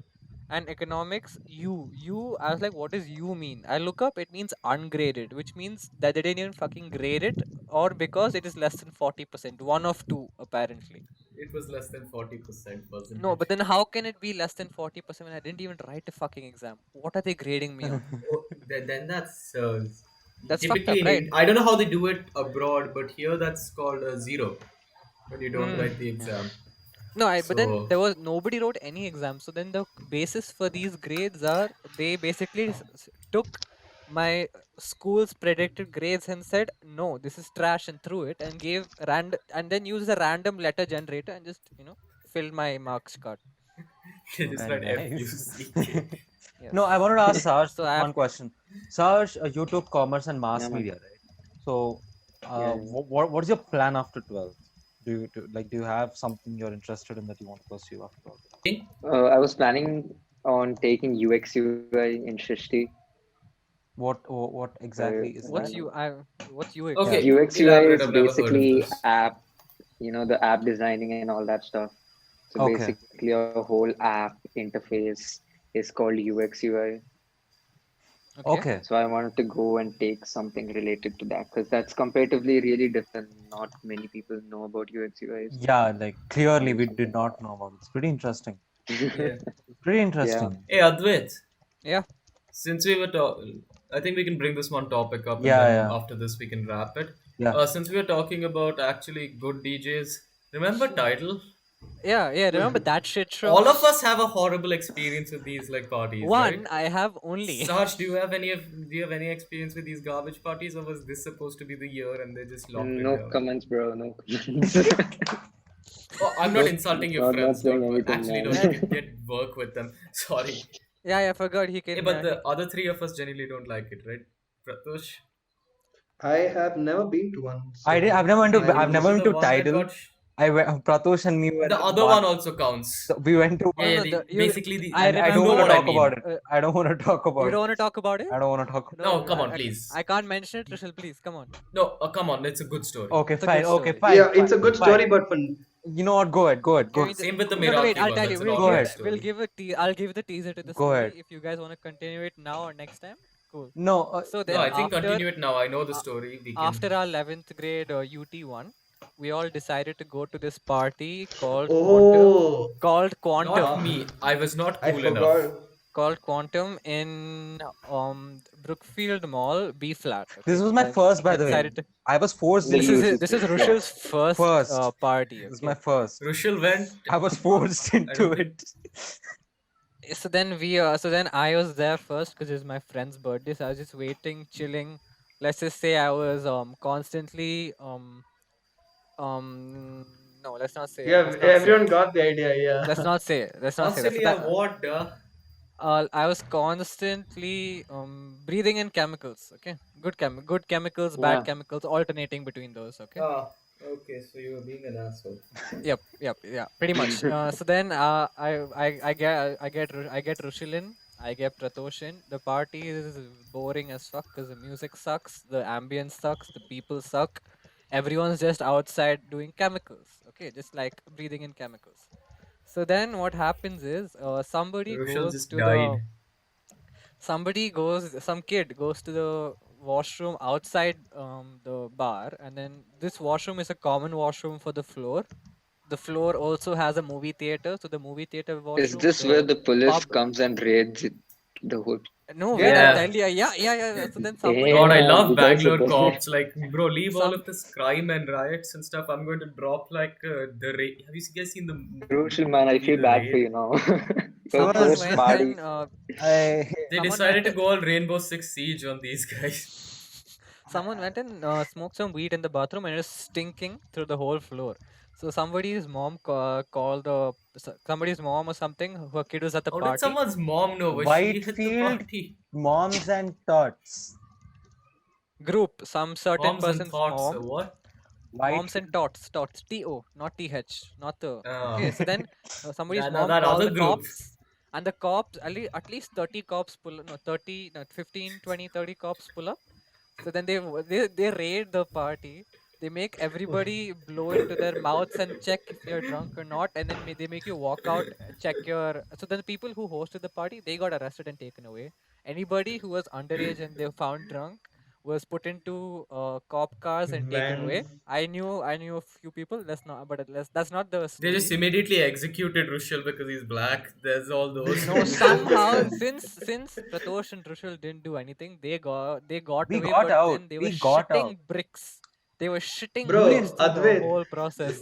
and Economics U. I was like, what does U mean? I look up, it means ungraded, which means that they didn't even fucking grade it, or because it is less than 40%. One of two, apparently. It was less than 40%, wasn't No, it? but then how can it be less than 40% when I didn't even write a fucking exam? What are they grading me on? Oh, then that's That's fucked typically up, right? I don't know how they do it abroad, but here that's called a zero when you don't write the Yeah. exam. No, but then So there was nobody wrote any exam. So then the basis for these grades are they basically took my school's predicted grades and said no, this is trash, and threw it and gave and then used a random letter generator and just filled my marks card. they just write Nice. FUCK. Yes. No, I wanted to ask Sarge So I have one question. Sarge, you took commerce and mass Yeah, man. media, right? So, Yeah. what's your plan after 12th? Do you have something you're interested in that you want to pursue after all? I was planning on taking UX UI in Srishti. What exactly is You What's that? know, what's UX? Yeah. Okay, UX UI elaborate. is I've never heard of basically this. app, the app designing and all that stuff. So Okay. basically, a whole app interface is called UX UI. Okay. Okay. So I wanted to go and take something related to that because that's comparatively really different. Not many people know about UX UIs. Yeah, like clearly Do we did something not know about it. It's pretty interesting. like Yeah. that. Pretty Yeah. interesting. Hey, Advait. Yeah. Since we were talking, I think we can bring this one topic up, and Yeah, then yeah, after this we can wrap it. yeah. Since we were talking about actually good DJs, remember Tidal? Yeah. Remember that shit show? All of us have a horrible experience with these like parties, right? One, I have only. Sarge, do you have any experience with these garbage parties, or was this supposed to be the year and they just locked it No down? comments, bro. No comments. Oh, I'm not insulting your not friends. saying Don't anything, actually man. don't get work with them. Sorry. Yeah, I forgot he Hey, can. but the other three of us genuinely don't like it, right? Pratush, I have never been to one, I did. so I've never been to. I I've will never just. been the to one that Tidal. got. I went. Pratosh and me went The to other one. one also counts. We went to Yeah, No, yeah, no, the, you. basically the. I and I You don't know remember. want to what I talk about mean. it. I don't want to talk You about don't it. want to talk about it? I don't want to talk. No, come on, I, please. I can't mention it, Trishul. Please, come on. No, come on. It's a good story. Okay, It's a fine. good Okay, story. fine. Yeah, it's a Fine, good fine. story, but for You know what? Go ahead. Go ahead. Give Go. me the, Same with the no, no, wait. Meraki I'll one. tell That's you. an We'll Go give. ongoing ahead. We'll story. give I'll give the teaser to the Go story. ahead. If you guys want to continue it now or next time, cool. No. So No, then I think after continue it now. I know the uh, story. We can. after our 11th grade UT1, we all decided to go to this party oh, called Not Quantum. me. I was not I cool enough. forgot. Called Quantum in Brookfield Mall, B flat. This Okay, was my then first, by I the way. decided to. I was forced The This into is it. UC this is yeah. Rushal's first First. party. This is Okay, my first. Rushil went. I was forced I into don't think. it. so then I was there first because it's my friend's birthday. So I was just waiting, chilling. Let's just say I was constantly no, let's not say. Yeah, Let's not say. everyone got the idea. Yeah. Let's not say. Let's not say that. So Constantly, I that what? I was constantly breathing in chemicals. Okay, good chemicals, Yeah. bad chemicals, alternating between those. Okay. Ah, okay. So you were being an asshole. Yep, yeah, pretty much. So then I get Rushil in, I get Pratosh in. The party is boring as fuck because the music sucks, the ambience sucks, the people suck. Everyone's just outside doing chemicals. Okay, just like breathing in chemicals. So then what happens is somebody Rushil goes just to died. some kid goes to the washroom outside the bar, and then this washroom is a common washroom for the floor. The floor also has a movie theater, so the movie theater Is washroom, this where the police pub. comes and raids the whole? No, wait, Yeah. I'll tell you. Yeah. So then somebody. God, I Damn, love you guys are Bangalore there. cops. Like, bro, leave all Some of this crime and riots and stuff. I'm going to drop like the raid. Have you guys seen the Crucial, man. I movie feel The bad for Raid? you now. Your someone was- first went party. and I They someone decided went to go all Rainbow Six Siege on these guys. someone went and smoked some weed in the bathroom, and it was stinking through the whole floor. So somebody's mom called somebody's mom or something. Her kid was at the How did party. someone's mom know? Was she at the Whitefield party? moms and tots. Group, some certain Moms and person's thoughts. mom. What? Moms and tots, T-O, not T-H, not the. Okay, so then somebody's That- mom that called other the group. cops, and the cops, at least 30 cops pull, no, 30, no, 15, 20, 30 cops pull up. So then they raid the party. They make everybody blow into their mouths and check if you're drunk or not, and then they make you walk out, check your. So then the people who hosted the party, they got arrested and taken away. Anybody who was underage and they were found drunk was put into cop cars and taken away. Vans. I knew a few people. That's not the They story. just immediately executed Rushil because he's black. There's all those. No, somehow since Pratosh and Rushil didn't do anything, they got We away. got But out. then they were We got shitting out. bricks. They were shitting Bro, bricks through the Advait. whole process.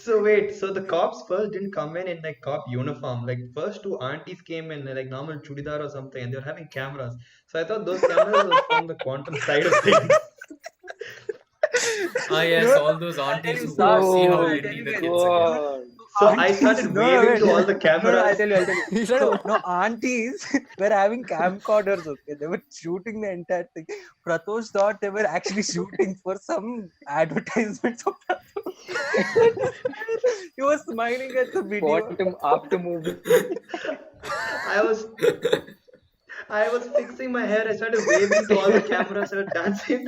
So wait, so the cops first didn't come in like cop uniform. Like first two aunties came in like normal chudidar or something, and they were having cameras. So I thought those cameras were from the quantum side of things. Ah yes, all those aunties who see how Oh litty the kids are. God. So I started No, waving wait. to all the No, cameras. I'll tell you. He said, So, no, aunties were having camcorders, okay? They were shooting the entire thing. Pratosh thought they were actually shooting for some advertisements of Pratosh. He was smiling at the video. Bottom after movie. I was fixing my hair. I started waving to all the cameras. I started dancing.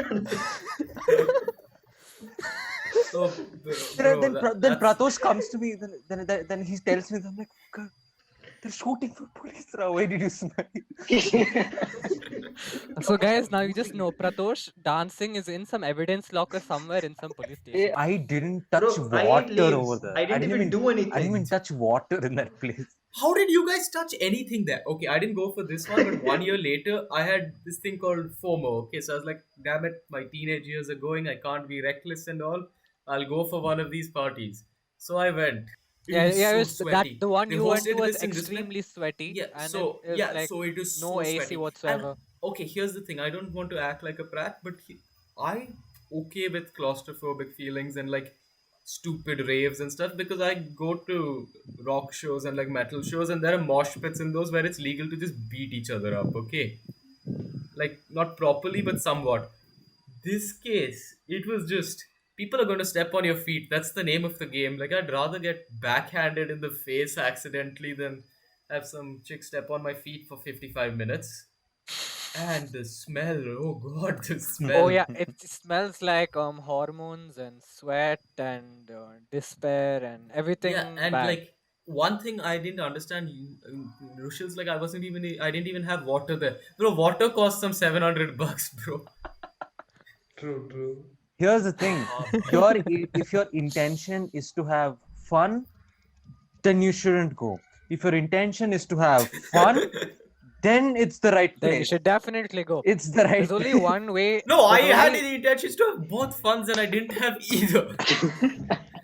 Oh, Then, bro, then that's Pratosh comes to me. Then he tells me, I'm like, "God, they're shooting for police. Rao. Why did you smile?" so guys, now you just know Pratosh dancing is in some evidence locker somewhere in some police station. I didn't touch Bro, I ate water leaves. over there. I didn't even do I didn't anything. even touch water in that place. How did you guys touch anything there? Okay, I didn't go for this one, but 1 year later, I had this thing called FOMO. Okay, so I was like, damn it, my teenage years are going. I can't be reckless and all. I'll go for one of these parties. So I went. It was Yeah, so it was that sweaty. the one They you went to hosted was this in this place. extremely sweaty, Yeah, and so it was yeah, like so it was no so AC sweaty. whatsoever. And okay, here's the thing. I don't want to act like a prat, but I okay with claustrophobic feelings and like stupid raves and stuff because I go to rock shows and like metal shows and there are mosh pits in those where it's legal to just beat each other up. Okay, like not properly but somewhat. This case, it was just people are going to step on your feet. That's the name of the game. Like I'd rather get backhanded in the face accidentally than have some chick step on my feet for 55 minutes. And the smell, oh god, the Oh smell. yeah, it smells like hormones and sweat and despair and everything Yeah, and bad. like one thing I didn't understand, Rushal's like I didn't even have water there. Bro, water costs some $700, bro. True. Here's the thing: if your intention is to have fun, then you shouldn't go. If your intention is to have fun, then it's the right Then you place. should definitely go. It's the right There's only place. one way. No, I there's had only- the intentions to have both funds and I didn't have either.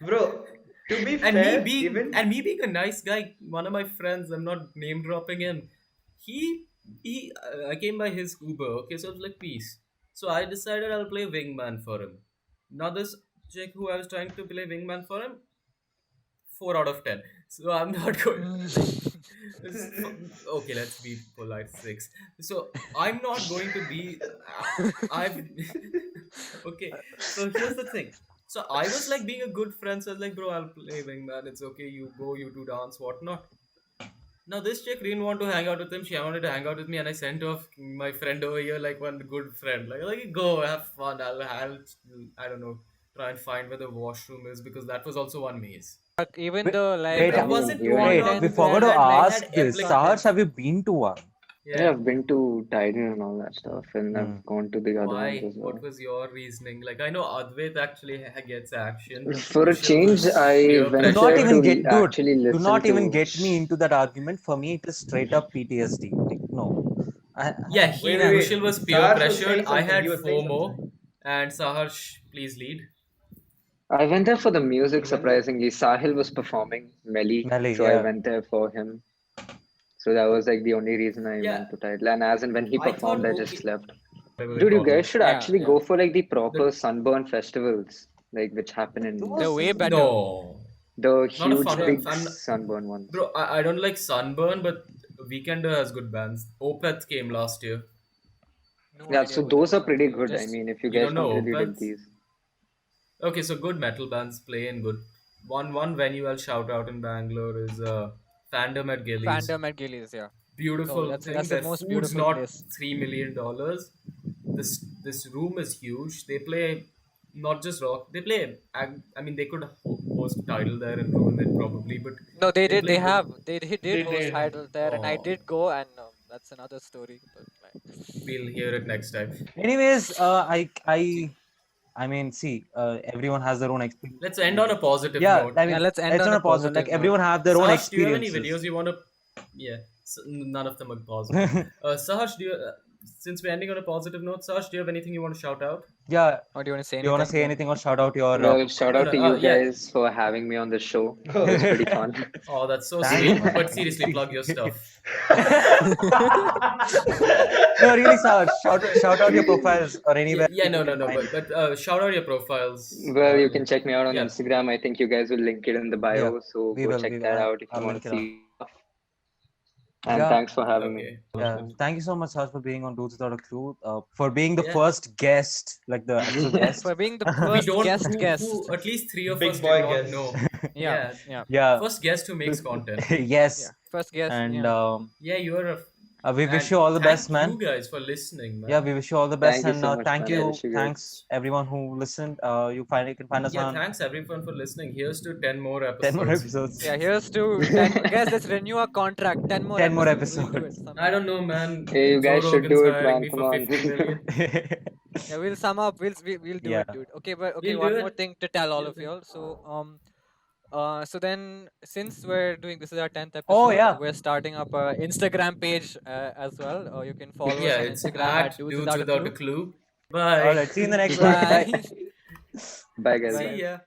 Bro, to be And fair, me being a nice guy, one of my friends, I'm not name dropping him. I came by his Uber. Okay, so I was like, peace. So I decided I'll play wingman for him. Now this chick who I was trying to play wingman for him, 4 out of 10. So I'm not going. Okay, let's be polite. 6. So I'm not going to be. I've. Okay, so here's the thing. So I was like being a good friend. So I was like, bro, I'll play wingman. It's okay. You go. You do dance. Whatnot. Now this chick didn't want to hang out with him. She wanted to hang out with me, and I sent off my friend over here, like one good friend. Like go have fun. I don't know, try and find where the washroom is because that was also one maze. even Wait, though like Wait, It wasn't even wait, Warlock, we they forgot to had, like, ask had this. Epic Saharsh, Fest. have you been to one? Yeah, I've been to Titan and all that stuff, and I've gone to the other Why? ones as well. What was your reasoning? Like I know Advait actually gets action. For a Rushal change, was I peer went Do pressure. not there even to get, dude. actually Do listen not even to. get me into that argument. For me, it is straight up PTSD. Like, no. Yeah, Wait. Rushal was peer Saharsh was pressured. saying I something. had He was saying FOMO, something. and Saharsh, please lead. I went there for the music, You went there. surprisingly. Sahil was performing Melly, Melly, so I yeah. went there for him. So that was like the only reason I Yeah. went to Title. And as in when he I performed, thought, I just okay. left. Whatever they Dude, you call guys it. should Yeah, actually yeah. go for like the proper sunburn festivals, like which happen in they're way better. No. the Not a huge fun big I'm- sunburn ones. Bro, I don't like Sunburn, but Weekender has good bands. Opeth came last year. No Yeah, idea so who those that are pretty is. good. I Just- mean, if you You guys don't know don't really dig Opeth? these. Okay, so good metal bands play in good. One venue I'll shout out in Bangalore is Fandom at Gillies. Fandom at Gillies, yeah. Beautiful Oh, that's thing. the Their most food's beautiful not place. $3 million. This room is huge. They play not just rock. They play. I mean, they could host Tidal there and ruin it probably, but No, they did. play They good. have. They did They host did. Idol there, and I Oh. did go, and that's another story. But like, We'll hear it next time. Anyways, I mean, see, everyone has their own experience. Let's end on a positive Yeah, note. I mean, yeah, let's end it's on on a a positive. Like positive note. everyone have their own Saharsh, do you have any experiences. videos you want to? Yeah, none of them are positive. Saharsh, since we're ending on a positive note, Sash, do you have anything you want to shout out? Yeah. Or do you want to say Do you want to anything? say anything or shout out your? Well, shout No, out no, to you yeah. guys for having me on the show. It Oh, was pretty fun. Oh, that's so Thank sweet. you, man. But seriously, plug your stuff. No, really, Sash. Shout out your profiles or anywhere. Yeah, no, people no, can no. find But shout out your profiles. Well, you can check me out on Yeah. Instagram. I think you guys will link it in the you. Yeah, bio, so we go will. check We will. that out if I'll you want link to it out. see stuff. And Yeah. thanks for having me. Okay. Yeah, thank you so much, Sash, for being on Dudes Without a Clue. For being the Yeah. first guest, like the actual guest. For being the We first don't. guest. Who at least three of Big us did boy not guest. know. Yeah, yeah, Yeah. First guest who makes content. Yes. yeah. First guest. And Yeah. Yeah, you are a. we wish and you all the thank best, man. you guys for listening, man. Yeah, we wish you all the best. Thank you And so much, thank man. I you. wish you guys- Thanks everyone who listened. You can find us Yeah, on thanks everyone for listening. Here's to 10 more episodes. 10 more episodes. Yeah, here's to 10. Guys, let's renew our contract. 10 more 10 more episodes. We'll do it episodes. somehow. I don't know, man. Hey, you Joe guys should Rogan's do it, hiring man. me Come for on. 50 million. Yeah, we'll sum up. We'll do Yeah. it, dude. Okay, but okay, We'll one do more it. thing to tell all We'll of do it. y'all. So then since we're doing this is our 10th episode, Oh, yeah. we're starting up a Instagram page as well. Or you can follow Yeah, us on it's Instagram at Dudes Dudes Without a Clue. Bye. All right. See you in the next one. Bye. Bye. Bye, guys. See ya.